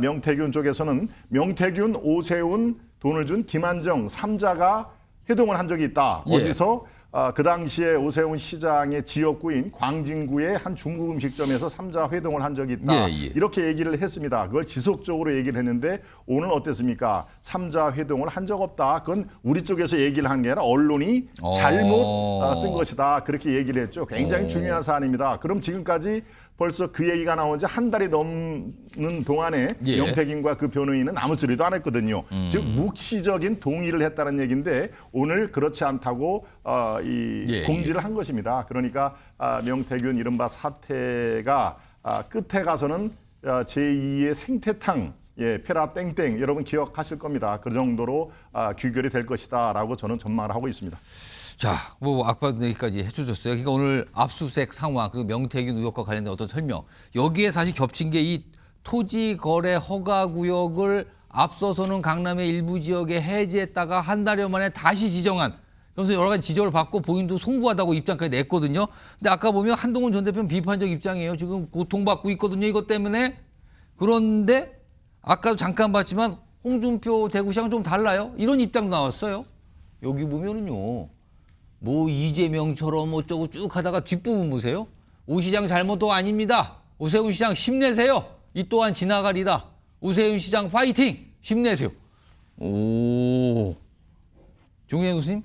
명태균 쪽에서는 명태균, 오세훈, 돈을 준 김한정 3자가 회동을 한 적이 있다. 어디서? 그 당시에 오세훈 시장의 지역구인 광진구의 한 중국 음식점에서 3자 회동을 한 적이 있다. 이렇게 얘기를 했습니다. 그걸 지속적으로 얘기를 했는데 오늘 어땠습니까? 3자 회동을 한 적 없다. 그건 우리 쪽에서 얘기를 한 게 아니라 언론이 잘못 쓴 것이다. 그렇게 얘기를 했죠. 굉장히 중요한 사안입니다. 그럼 지금까지 벌써 그 얘기가 나온 지 한 달이 넘는 동안에 명태균과 그 변호인은 아무 소리도 안 했거든요. 즉 묵시적인 동의를 했다는 얘기인데 오늘 그렇지 않다고 공지를 한 것입니다. 그러니까 명태균 이른바 사태가 끝에 가서는 제2의 생태탕 페라 땡땡 여러분 기억하실 겁니다. 그 정도로 귀결이 될 것이다라고 저는 전망을 하고 있습니다. 자, 악반 얘기까지 해주셨어요. 그러니까 오늘 압수수색 상황 그리고 명태균 의혹과 관련된 어떤 설명 여기에 사실 겹친 게 이 토지거래 허가구역을 앞서서는 강남의 일부 지역에 해제했다가 한 달여 만에 다시 지정한 그래서 여러 가지 지적을 받고 본인도 송구하다고 입장까지 냈거든요. 근데 아까 보면 한동훈 전 대표는 비판적 입장이에요. 지금 고통받고 있거든요. 이것 때문에. 그런데 아까도 잠깐 봤지만 홍준표 대구시장은 좀 달라요. 이런 입장 나왔어요. 여기 보면은요. 뭐 이재명처럼 어쩌고 쭉 하다가 뒷부분 보세요. 오 시장 잘못도 아닙니다. 오세훈 시장 힘내세요. 이 또한 지나가리다. 오세훈 시장 파이팅! 힘내세요. 오. 종현 교수님,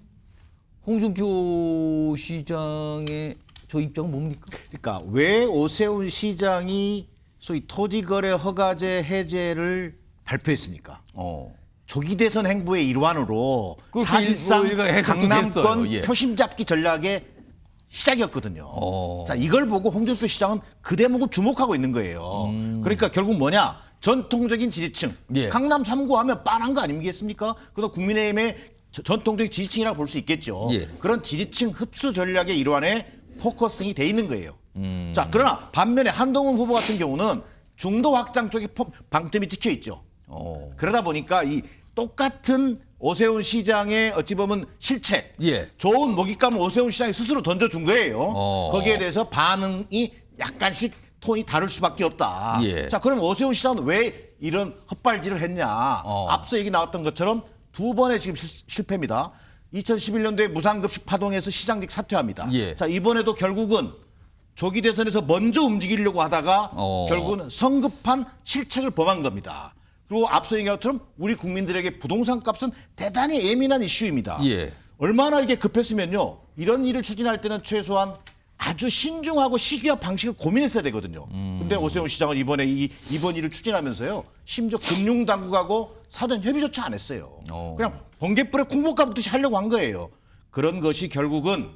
홍준표 시장의 저 입장은 뭡니까? 그러니까 왜 오세훈 시장이 소위 토지거래 허가제 해제를 발표했습니까? 조기 대선 행보의 일환으로 사실상 강남권 예. 표심 잡기 전략의 시작이었거든요. 자, 이걸 보고 홍준표 시장은 그 대목을 주목하고 있는 거예요. 그러니까 결국 뭐냐? 전통적인 지지층. 예. 강남 3구 하면 빤한 거 아니겠습니까? 그래서 국민의힘의 전통적인 지지층이라고 볼 수 있겠죠. 예. 그런 지지층 흡수 전략의 일환에 포커싱이 돼 있는 거예요. 자, 그러나 반면에 한동훈 후보 같은 경우는 중도 확장 쪽에 방점이 찍혀 있죠. 그러다 보니까 이 똑같은 오세훈 시장의 어찌 보면 실책, 예. 좋은 먹잇감을 오세훈 시장이 스스로 던져준 거예요. 거기에 대해서 반응이 약간씩 톤이 다를 수밖에 없다. 예. 자, 그럼 오세훈 시장은 왜 이런 헛발질을 했냐? 앞서 얘기 나왔던 것처럼 두 번의 지금 실패입니다. 2011년도에 무상급식 파동에서 시장직 사퇴합니다. 예. 자, 이번에도 결국은 조기 대선에서 먼저 움직이려고 하다가 결국은 성급한 실책을 범한 겁니다. 그리고 앞서 얘기한 것처럼 우리 국민들에게 부동산 값은 대단히 예민한 이슈입니다. 예. 얼마나 이게 급했으면요. 이런 일을 추진할 때는 최소한 아주 신중하고 시기와 방식을 고민했어야 되거든요. 근데 오세훈 시장은 이번에 이번 일을 추진하면서요. 심지어 금융당국하고 사전 협의조차 안 했어요. 그냥 번개불에 콩볶아 붓듯이 하려고 한 거예요. 그런 것이 결국은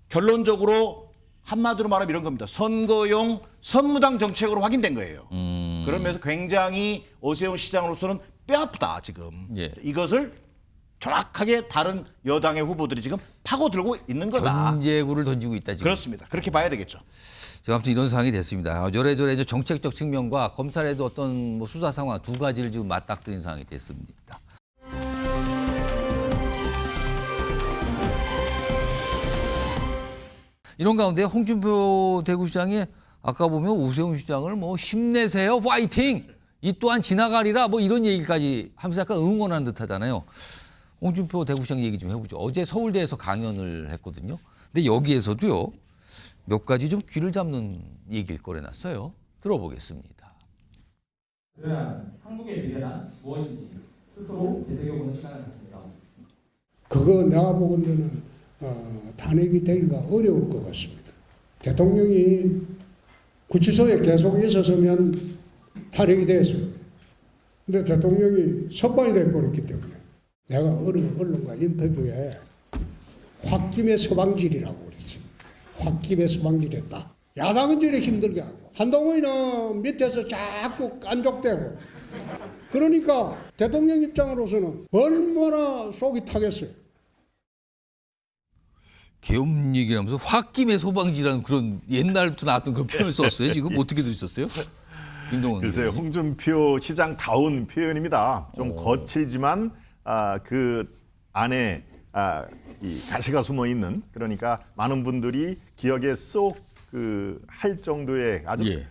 결론적으로 한마디로 말하면 이런 겁니다. 선거용 선무당 정책으로 확인된 거예요. 그러면서 굉장히 오세훈 시장으로서는 뼈아프다 지금. 예. 이것을 정확하게 다른 여당의 후보들이 지금 파고들고 있는 거다. 견제구를 던지고 있다 지금. 그렇습니다. 그렇게 봐야 되겠죠. 지금 아무튼 이런 상황이 됐습니다. 요래저래 이제 정책적 측면과 검찰에도 어떤 뭐 수사 상황 두 가지를 지금 맞닥뜨린 상황이 됐습니다. 이런 가운데 홍준표 대구시장이 아까 보면 오세훈 시장을 뭐 힘내세요, 파이팅! 이 또한 지나가리라 뭐 이런 얘기까지 하면서 약간 응원하는 듯 하잖아요. 홍준표 대구시장 얘기 좀 해보죠. 어제 서울대에서 강연을 했거든요. 근데 여기에서도요. 몇 가지 좀 귀를 잡는 얘기를 꺼내놨어요. 들어보겠습니다. 그러한 한국의 미래란 무엇인지 스스로 되새겨보는 시간을 갖습니다. 그거 내가 보건대는 탄핵이 되기가 어려울 것 같습니다. 대통령이 구치소에 계속 있었으면 탄핵이 되었습니다. 근데 대통령이 석방이 돼버렸기 때문에 내가 언론과 인터뷰에 홧김에 서방질이라고 그랬습니다. 홧김에 서방질했다. 야당은 저래 힘들게 하고 한동훈이는 밑에서 자꾸 깐족대고 그러니까 대통령 입장으로서는 얼마나 속이 타겠어요. 계엄 얘기를 하면서 홧김에 소방지라는 그런 옛날부터 나왔던 그런 표현을 썼어요. 지금 어떻게 들으셨어요? 김동원 글쎄요. 홍준표 시장다운 표현입니다. 좀 거칠지만 그 안에 이 가시가 숨어 있는 그러니까 많은 분들이 기억에 쏙 할 정도의 아주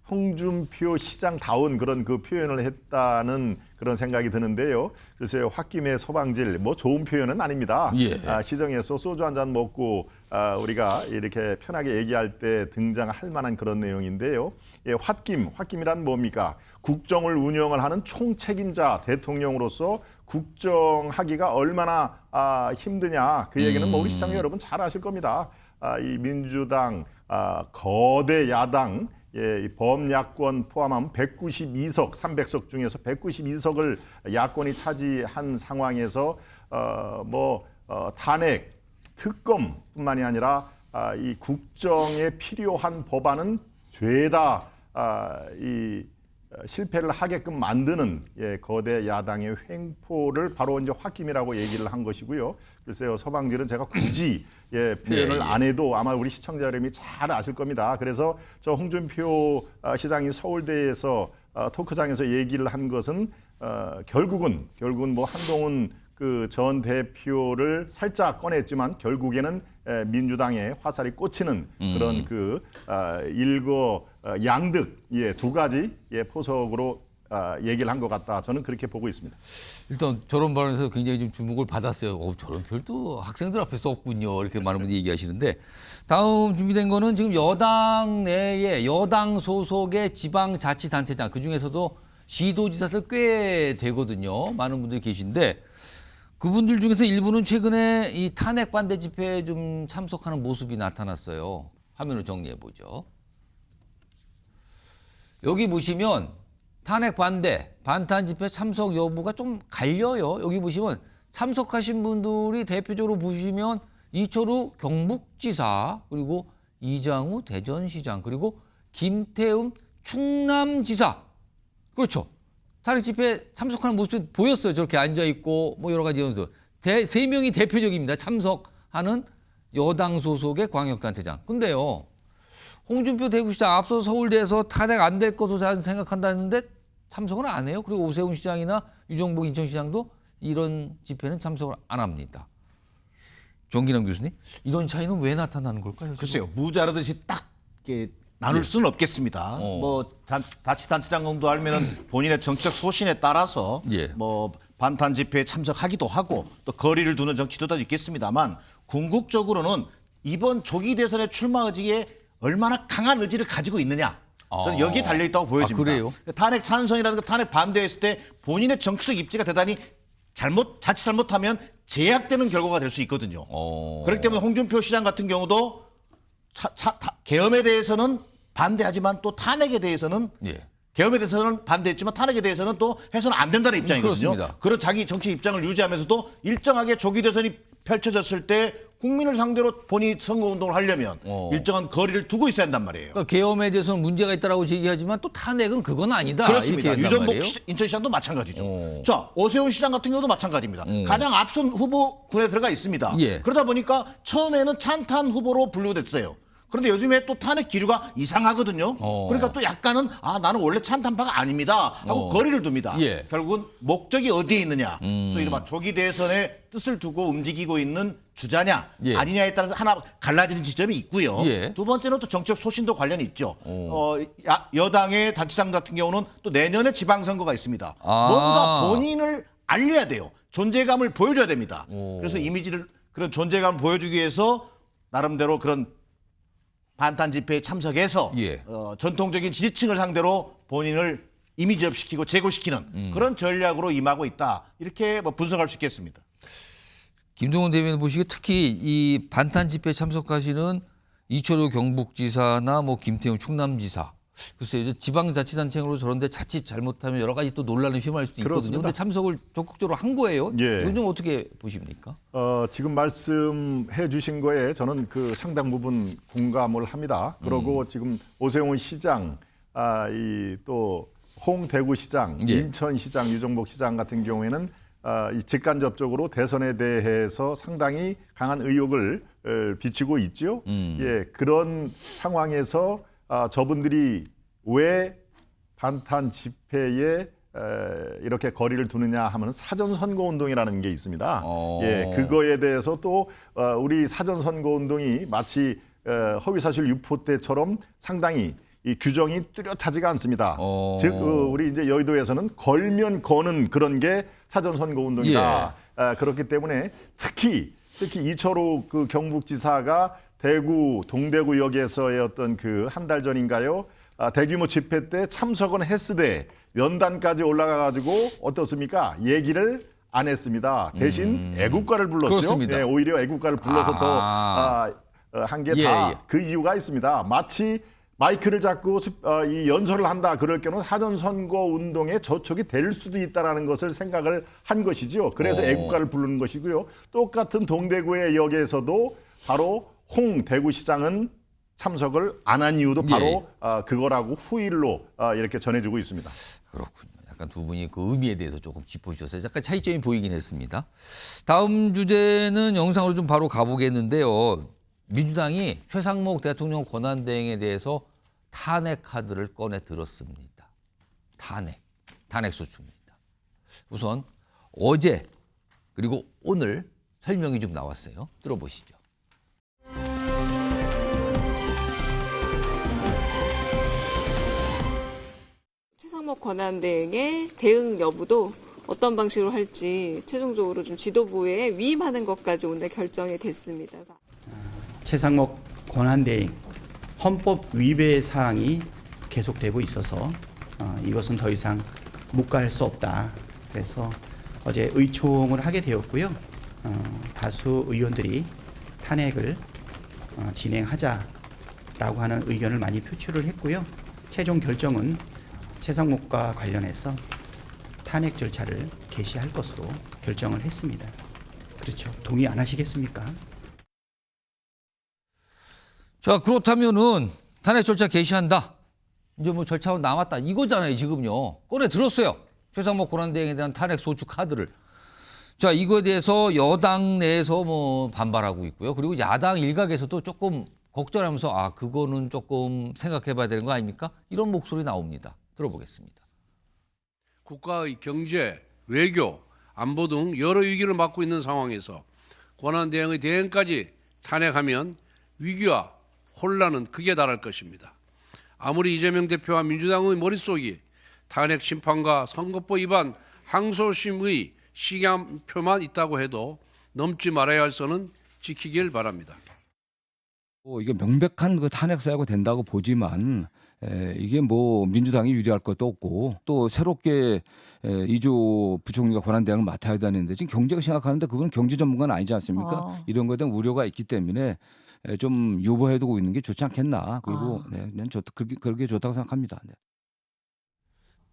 홍준표 시장다운 그런 그 표현을 했다는 그런 생각이 드는데요. 글쎄요. 홧김에 소방질 뭐 좋은 표현은 아닙니다. 시정에서 소주 한 잔 먹고 우리가 이렇게 편하게 얘기할 때 등장할 만한 그런 내용인데요. 홧김이란 뭡니까? 국정을 운영을 하는 총책임자 대통령으로서 국정하기가 얼마나 힘드냐. 그 얘기는 뭐 우리 시청자 여러분 잘 아실 겁니다. 이 민주당 거대 야당 이 범야권 포함하면 192석, 300석 중에서 192석을 야권이 차지한 상황에서 탄핵, 특검뿐만이 아니라 이 국정에 필요한 법안은 죄다 실패를 하게끔 만드는 거대 야당의 횡포를 바로 이제 홧김이라고 얘기를 한 것이고요. 글쎄요, 서방질은 제가 굳이 표현을 안 해도 아마 우리 시청자 여러분이 잘 아실 겁니다. 그래서 저 홍준표 시장이 서울대에서 토크장에서 얘기를 한 것은 결국은 뭐 한동훈 그 전 대표를 살짝 꺼냈지만 결국에는 민주당의 화살이 꽂히는 그런 그 일거양득 두 가지 포석으로 얘기를 한 것 같다. 저는 그렇게 보고 있습니다. 일단 저런 발언에서 굉장히 좀 주목을 받았어요. 저런 표현도 학생들 앞에 썼군요. 이렇게 많은 분들이 얘기하시는데 다음 준비된 거는 지금 여당 내에 여당 소속의 지방자치단체장 그중에서도 시도지사들 꽤 되거든요. 많은 분들이 계신데 그분들 중에서 일부는 최근에 이 탄핵 반대 집회에 좀 참석하는 모습이 나타났어요. 화면을 정리해 보죠. 여기 보시면 탄핵 반대, 반탄 집회 참석 여부가 좀 갈려요. 여기 보시면 참석하신 분들이 대표적으로 보시면 이철우 경북지사, 그리고 이장우 대전시장, 그리고 김태흠 충남지사. 그렇죠. 탄핵 집회 참석하는 모습이 보였어요. 저렇게 앉아있고 뭐 여러 가지 연설. 세 명이 대표적입니다. 참석하는 여당 소속의 광역단체장. 근데요. 홍준표 대구시장 앞서 서울대에서 탄핵 안 될 것으로 생각한다는데 참석을 안 해요. 그리고 오세훈 시장이나 유정복 인천시장도 이런 집회는 참석을 안 합니다. 정기남 교수님, 이런 차이는 왜 나타나는 걸까요? 글쎄요. 무자르듯이 딱 이렇게 나눌 수는 없겠습니다. 뭐 자치단체장 정도 하면은 본인의 정치적 소신에 따라서 뭐 반탄 집회에 참석하기도 하고 또 거리를 두는 정치도도 있겠습니다만 궁극적으로는 이번 조기 대선의 출마 의지에 얼마나 강한 의지를 가지고 있느냐. 저는 여기에 달려 있다고 보여집니다. 그래요? 탄핵 찬성이라든가 탄핵 반대했을 때 본인의 정치적 입지가 대단히 자칫 잘못하면 제약되는 결과가 될 수 있거든요. 그렇기 때문에 홍준표 시장 같은 경우도 계엄에 대해서는 반대하지만 또 탄핵에 대해서는 계엄에 대해서는 반대했지만 탄핵에 대해서는 또 해서는 안 된다는 입장이거든요. 그렇습니다. 그런 자기 정치 입장을 유지하면서도 일정하게 조기 대선이 펼쳐졌을 때 국민을 상대로 본인이 선거운동을 하려면 일정한 거리를 두고 있어야 한단 말이에요. 그러니까 계엄에 대해서는 문제가 있다라고 제기하지만 또 탄핵은 그건 아니다. 그렇습니다. 유전복 인천시장도 마찬가지죠. 자, 오세훈 시장 같은 경우도 마찬가지입니다. 가장 앞선 후보군에 들어가 있습니다. 그러다 보니까 처음에는 찬탄 후보로 분류됐어요. 그런데 요즘에 또 탄핵 기류가 이상하거든요. 그러니까 또 약간은 나는 원래 찬탄파가 아닙니다 하고 거리를 둡니다. 결국은 목적이 어디에 있느냐. 소위 이른바 조기 대선의 뜻을 두고 움직이고 있는 주자냐 아니냐에 따라서 하나 갈라지는 지점이 있고요. 두 번째는 또 정치적 소신도 관련이 있죠. 여당의 단체장 같은 경우는 또 내년에 지방선거가 있습니다. 뭔가 본인을 알려야 돼요. 존재감을 보여줘야 됩니다. 그래서 이미지를 그런 존재감을 보여주기 위해서 나름대로 그런 반탄 집회에 참석해서 전통적인 지지층을 상대로 본인을 이미지업시키고 제고시키는 그런 전략으로 임하고 있다. 이렇게 뭐 분석할 수 있겠습니다. 김동원 대변인 보시기에 특히 이 반탄 집회에 참석하시는 이철우 경북지사나 뭐 김태훈 충남지사, 글쎄요, 지방자치단체로 저런데 자칫 잘못하면 여러 가지 또 논란을 휘말릴 수도 있거든요. 그런데 참석을 적극적으로 한 거예요. 이건 좀 어떻게 보십니까? 지금 말씀해 주신 거에 저는 그 상당 부분 공감을 합니다. 그리고 지금 오세훈 시장, 또 홍대구시장, 인천시장, 유정복 시장 같은 경우에는 직간접적으로 대선에 대해서 상당히 강한 의혹을 비치고 있죠. 그런 상황에서 저분들이 왜 반탄 집회에 이렇게 거리를 두느냐 하면 사전선거운동이라는 게 있습니다. 그거에 대해서 또 우리 사전선거운동이 마치 허위사실 유포 때처럼 상당히 이 규정이 뚜렷하지가 않습니다. 즉 우리 이제 여의도에서는 걸면 거는 그런 게 사전선거운동이다. 그렇기 때문에 특히 이철우 그 경북지사가 대구 동대구역에서의 어떤 그 한 달 전인가요? 대규모 집회 때 참석은 했으되 연단까지 올라가 가지고 어떻습니까? 얘기를 안 했습니다. 대신 애국가를 불렀죠. 오히려 애국가를 불러서 더 한 게 다 그 이유가 있습니다. 마치 마이크를 잡고 이 연설을 한다 그럴 경우는 사전선거 운동에 저촉이 될 수도 있다는 것을 생각을 한 것이죠. 그래서 애국가를 부르는 것이고요. 똑같은 동대구의 역에서도 바로 홍 대구시장은 참석을 안 한 이유도 바로 그거라고 후일로 이렇게 전해주고 있습니다. 그렇군요. 약간 두 분이 그 의미에 대해서 조금 짚어주셨어요. 약간 차이점이 보이긴 했습니다. 다음 주제는 영상으로 좀 바로 가보겠는데요. 민주당이 최상목 대통령 권한대행에 대해서 탄핵 카드를 꺼내 들었습니다. 탄핵 소추입니다. 우선 어제 그리고 오늘 설명이 좀 나왔어요. 들어보시죠. 최상목 권한대행의 대응 여부도 어떤 방식으로 할지 최종적으로 좀 지도부에 위임하는 것까지 오늘 결정이 됐습니다. 최상목 권한대행 헌법 위배 사항이 계속되고 있어서 이것은 더 이상 묵과할 수 없다. 그래서 어제 의총을 하게 되었고요. 다수 의원들이 탄핵을 진행하자라고 하는 의견을 많이 표출을 했고요. 최종 결정은 최상목과 관련해서 탄핵 절차를 개시할 것으로 결정을 했습니다. 그렇죠. 동의 안 하시겠습니까? 자, 그렇다면은 탄핵 절차 개시한다. 이제 뭐 절차가 남았다. 이거잖아요, 지금요. 꺼내 들었어요. 최상목 권한대행에 대한 탄핵 소추 카드를. 자, 이거에 대해서 여당 내에서 뭐 반발하고 있고요. 그리고 야당 일각에서도 조금 걱정하면서 아, 그거는 조금 생각해 봐야 되는 거 아닙니까? 이런 목소리 나옵니다. 들어보겠습니다. 국가의 경제, 외교, 안보 등 여러 위기를 맞고 있는 상황에서 권한대행의 대행까지 탄핵하면 위기와 혼란은 극에 달할 것입니다. 아무리 이재명 대표와 민주당의 머릿속이 탄핵 심판과 선거법 위반 항소심의 시간표만 있다고 해도 넘지 말아야 할 선은 지키길 바랍니다. 이게 명백한 그 탄핵 사유가 된다고 보지만 이게 뭐 민주당이 유리할 것도 없고 또 새롭게 이주 부총리가 권한대행을 맡아야 되는데 지금 경제가 심각하는데 그건 경제 전문가는 아니지 않습니까? 이런 거에 대한 우려가 있기 때문에 좀 유보해두고 있는 게 좋지 않겠나. 그리고 그렇게 좋다고 생각합니다. 네.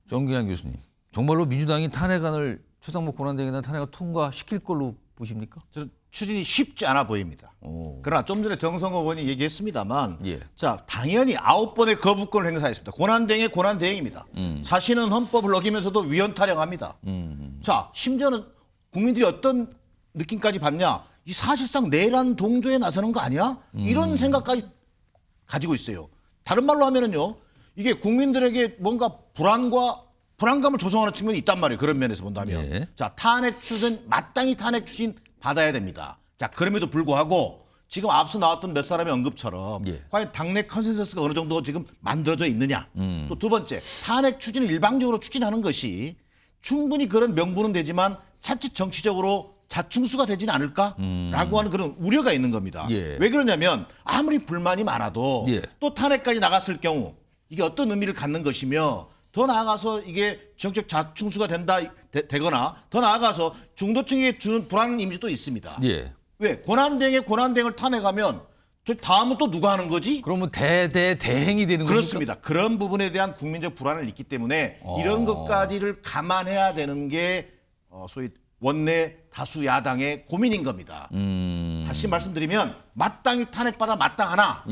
정기환 교수님, 정말로 민주당이 탄핵안을 최상목 권한대행에 대한 탄핵을 통과시킬 걸로 보십니까? 저는 추진이 쉽지 않아 보입니다. 그러나 좀 전에 정성호 의원이 얘기했습니다만 자, 당연히 9번의 거부권을 행사했습니다. 권한대행의 권한대행입니다. 자신은 헌법을 어기면서도 위헌 타령합니다. 자, 심지어는 국민들이 어떤 느낌까지 받냐? 이 사실상 내란 동조에 나서는 거 아니야? 이런 생각까지 가지고 있어요. 다른 말로 하면은요, 이게 국민들에게 뭔가 불안감을 조성하는 측면이 있단 말이에요. 그런 면에서 본다면. 자, 탄핵 추진, 마땅히 탄핵 추진 받아야 됩니다. 자, 그럼에도 불구하고 지금 앞서 나왔던 몇 사람의 언급처럼 과연 당내 컨센서스가 어느 정도 지금 만들어져 있느냐. 또 두 번째, 탄핵 추진을 일방적으로 추진하는 것이 충분히 그런 명분은 되지만 자칫 정치적으로 자충수가 되지는 않을까라고 하는 그런 우려가 있는 겁니다. 왜 그러냐면 아무리 불만이 많아도 또 탄핵까지 나갔을 경우 이게 어떤 의미를 갖는 것이며 더 나아가서 이게 정책 자충수가 되거나 더 나아가서 중도층에 주는 불안 이미지도 있습니다. 왜? 권한대행을 탄핵하면 다음은 또 누가 하는 거지? 그러면 대행이 되는 거죠? 그렇습니다. 그런 부분에 대한 국민적 불안을 있기 때문에 이런 것까지를 감안해야 되는 게 소위 원내 다수 야당의 고민인 겁니다. 다시 말씀드리면 마땅히 탄핵받아 마땅하나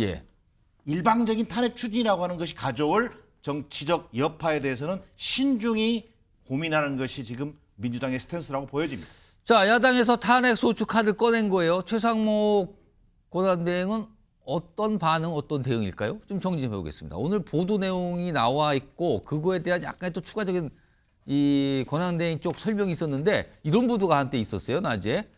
일방적인 탄핵 추진이라고 하는 것이 가져올 정치적 여파에 대해서는 신중히 고민하는 것이 지금 민주당의 스탠스라고 보여집니다. 자, 야당에서 탄핵 소추 카드를 꺼낸 거예요. 최상목 권한대행은 어떤 반응, 어떤 대응일까요? 좀 정리 좀 해보겠습니다. 오늘 보도 내용이 나와 있고 그거에 대한 약간 또 추가적인 이 권한대행 쪽 설명이 있었는데 이런 보도가 한때 있었어요. 낮에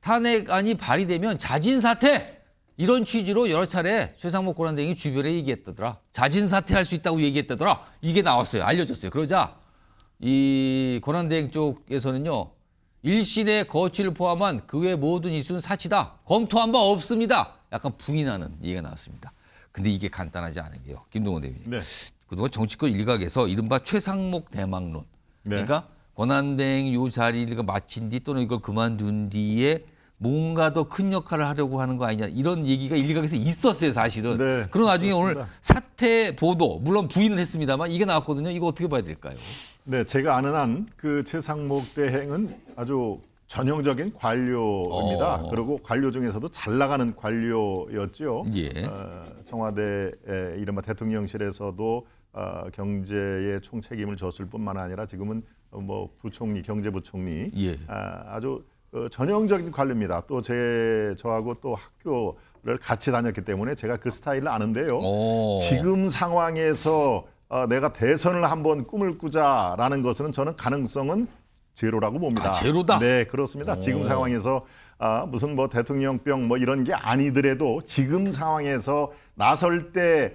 탄핵안이 발의되면 자진 사퇴 이런 취지로 여러 차례 최상목 권한대행이 주변에 얘기했다더라. 자진 사퇴할 수 있다고 얘기했다더라. 이게 나왔어요. 알려졌어요. 그러자 이 권한대행 쪽에서는요. 일신의 거취를 포함한 그 외 모든 이수는 사치다. 검토한 바 없습니다. 약간 부인하는 얘기가 나왔습니다. 근데 이게 간단하지 않은 게요. 김동원 대변인. 그동안 정치권 일각에서 이른바 최상목 대망론. 그러니까 권한대행 요 자리를 마친 뒤 또는 이걸 그만둔 뒤에 뭔가 더 큰 역할을 하려고 하는 거 아니냐 이런 얘기가 일각에서 있었어요, 사실은. 그런 와중에 오늘 사퇴 보도 물론 부인을 했습니다만 이게 나왔거든요. 이거 어떻게 봐야 될까요? 네, 제가 아는 한 그 최상목 대행은 아주 전형적인 관료입니다. 그리고 관료 중에서도 잘 나가는 관료였죠. 청와대 이른바 대통령실에서도 경제에 총책임을 졌을 뿐만 아니라 지금은 뭐 부총리, 경제부총리 아주 전형적인 관료입니다. 또 저하고 또 학교를 같이 다녔기 때문에 제가 그 스타일을 아는데요. 지금 상황에서 내가 대선을 한번 꿈을 꾸자라는 것은 저는 가능성은 제로라고 봅니다. 아, 제로다? 네, 그렇습니다. 지금 상황에서 무슨 뭐 대통령병 뭐 이런 게 아니더라도 지금 상황에서 나설 때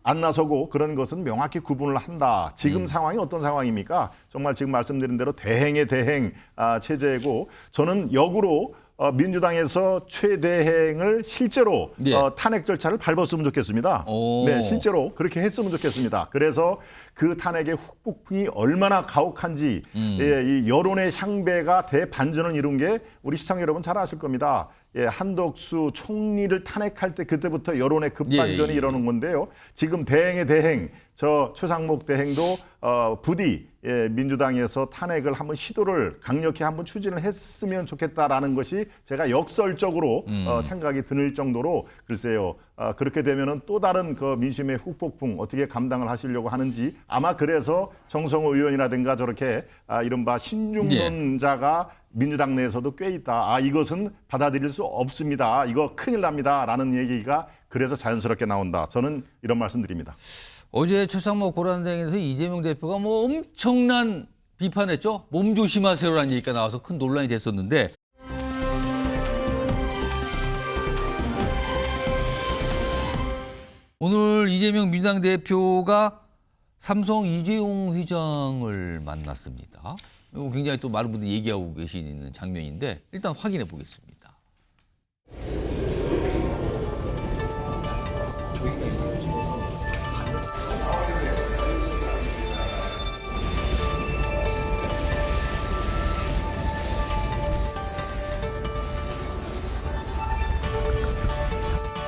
안 나서고 그런 것은 명확히 구분을 한다. 지금 상황이 어떤 상황입니까? 정말 지금 말씀드린 대로 대행의 대행 체제고 저는 역으로 민주당에서 최대행을 실제로 예. 탄핵 절차를 밟았으면 좋겠습니다. 오. 네, 실제로 그렇게 했으면 좋겠습니다. 그래서 그 탄핵의 후폭풍이 얼마나 가혹한지 이 여론의 향배가 대반전을 이룬 게 우리 시청자 여러분 잘 아실 겁니다. 한덕수 총리를 탄핵할 때 그때부터 여론의 급반전이 일어나는 건데요. 지금 대행의 대행, 저 최상목 대행도 부디 민주당에서 탄핵을 한번 시도를 강력히 한번 추진을 했으면 좋겠다라는 것이 제가 역설적으로 생각이 드는 정도로 글쎄요. 그렇게 되면은 또 다른 그 민심의 후폭풍 어떻게 감당을 하시려고 하는지 아마 그래서 정성호 의원이라든가 저렇게 이른바 신중론자가 민주당 내에서도 꽤 있다. 이것은 받아들일 수 없습니다. 이거 큰일 납니다. 라는 얘기가 그래서 자연스럽게 나온다. 저는 이런 말씀드립니다. 어제 최상목 고란대행에서 이재명 대표가 뭐 엄청난 비판했죠. 몸 조심하세요라는 얘기가 나와서 큰 논란이 됐었는데 오늘 이재명 민주당 대표가 삼성 이재용 회장을 만났습니다. 이거 굉장히 또 많은 분들이 얘기하고 계시는 장면인데 일단 확인해 보겠습니다.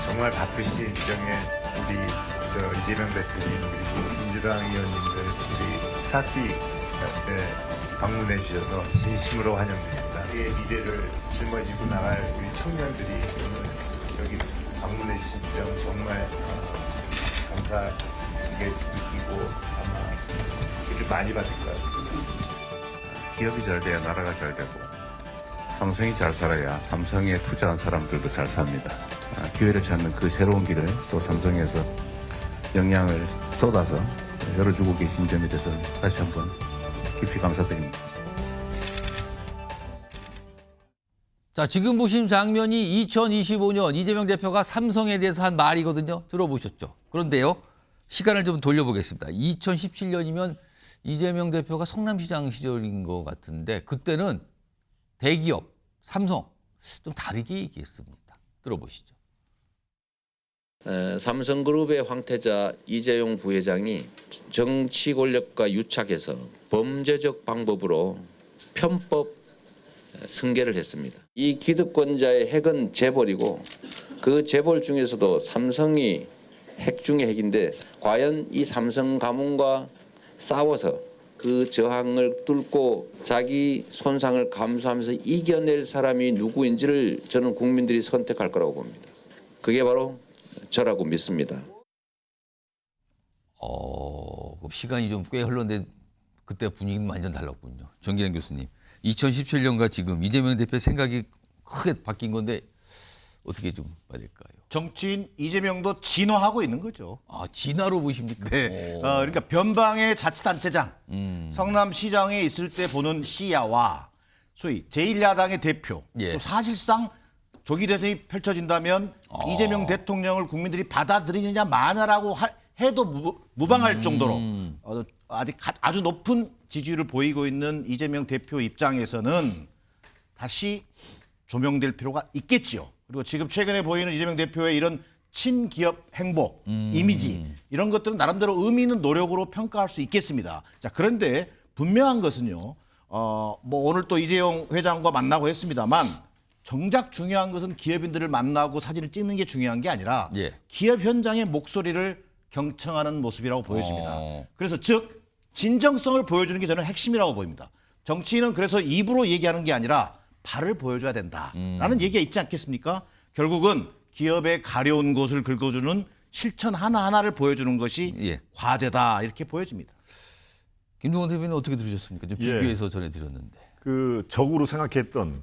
정말 바쁘신 일정에 우리 이재명 대표님 그리고 민주당 의원님들 우리 사피 방문해 주셔서 진심으로 환영드립니다. 우리의 미래를 짊어지고 나갈 우리 청년들이 오늘 여기 방문해 주신 점 정말 감사하게 느끼고 아마 일을 많이 받을 것 같습니다. 기업이 잘 돼야 나라가 잘 되고 삼성이 잘 살아야 삼성에 투자한 사람들도 잘 삽니다. 기회를 찾는 그 새로운 길을 또 삼성에서 영향을 쏟아서 열어주고 계신 점에 대해서 다시 한번 깊이 감사드립니다. 자, 지금 보신 장면이 2025년 이재명 대표가 삼성에 대해서 한 말이거든요. 들어보셨죠? 그런데요, 시간을 좀 돌려보겠습니다. 2017년이면 이재명 대표가 성남시장 시절인 것 같은데 그때는 대기업, 삼성 좀 다르게 얘기했습니다. 들어보시죠. 삼성그룹의 황태자 이재용 부회장이 정치 권력과 유착해서 범죄적 방법으로 편법 승계를 했습니다. 이 기득권자의 핵은 재벌이고 그 재벌 중에서도 삼성이 핵 중의 핵인데 과연 이 삼성 가문과 싸워서 그 저항을 뚫고 자기 손상을 감수하면서 이겨낼 사람이 누구인지를 저는 국민들이 선택할 거라고 봅니다. 그게 바로 저라고 믿습니다. 시간이 좀 꽤 흘렀는데 그때 분위기는 완전 달랐군요. 정기현 교수님, 2017년과 지금 이재명 대표 생각이 크게 바뀐 건데 어떻게 좀 봐야 될까요? 정치인 이재명도 진화하고 있는 거죠. 진화로 보십니까? 네. 그러니까 변방의 자치단체장, 성남시장에 있을 때 보는 시야와 소위 제1야당의 대표, 또 사실상 조기 대선이 펼쳐진다면 이재명 대통령을 국민들이 받아들이느냐 마냐라고 해도 무방할 정도로 아직 아주 높은 지지율을 보이고 있는 이재명 대표 입장에서는 다시 조명될 필요가 있겠지요. 그리고 지금 최근에 보이는 이재명 대표의 이런 친기업 행보, 이미지 이런 것들은 나름대로 의미 있는 노력으로 평가할 수 있겠습니다. 자, 그런데 분명한 것은요. 뭐 오늘 또 이재용 회장과 만나고 했습니다만 정작 중요한 것은 기업인들을 만나고 사진을 찍는 게 중요한 게 아니라 기업 현장의 목소리를 경청하는 모습이라고 보여집니다. 그래서 즉 진정성을 보여주는 게 저는 핵심이라고 보입니다. 정치인은 그래서 입으로 얘기하는 게 아니라 발을 보여줘야 된다라는 얘기가 있지 않겠습니까? 결국은 기업의 가려운 곳을 긁어주는 실천 하나하나를 보여주는 것이 과제다 이렇게 보여집니다. 김동원 대표는 어떻게 들으셨습니까? 좀 비교해서 전해드렸는데. 그 적으로 생각했던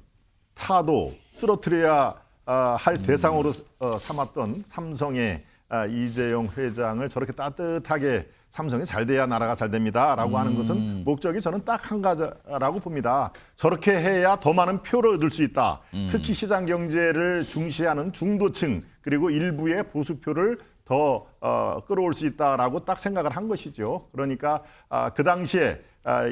타도 쓰러뜨려야 할 대상으로 삼았던 삼성의 이재용 회장을 저렇게 따뜻하게 삼성이 잘 돼야 나라가 잘 됩니다라고 하는 것은 목적이 저는 딱 한 가지라고 봅니다. 저렇게 해야 더 많은 표를 얻을 수 있다. 특히 시장 경제를 중시하는 중도층 그리고 일부의 보수표를 더 끌어올 수 있다라고 딱 생각을 한 것이죠. 그러니까 그 당시에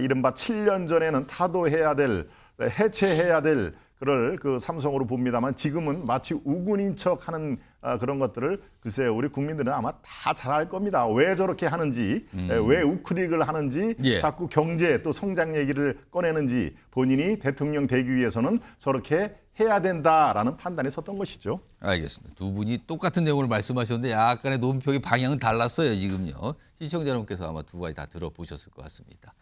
이른바 7년 전에는 타도해야 될, 해체해야 될 그럴 그 삼성으로 봅니다만 지금은 마치 우군인 척하는 그런 것들을 글쎄요 우리 국민들은 아마 다 잘 알 겁니다. 왜 저렇게 하는지, 왜 우크릭을 하는지, 예. 자꾸 경제 또 성장 얘기를 꺼내는지 본인이 대통령 되기 위해서는 저렇게 해야 된다라는 판단이 섰던 것이죠. 알겠습니다. 두 분이 똑같은 내용을 말씀하셨는데 약간의 논평의 방향은 달랐어요. 지금요. 시청자 여러분께서 아마 두 가지 다 들어보셨을 것 같습니다.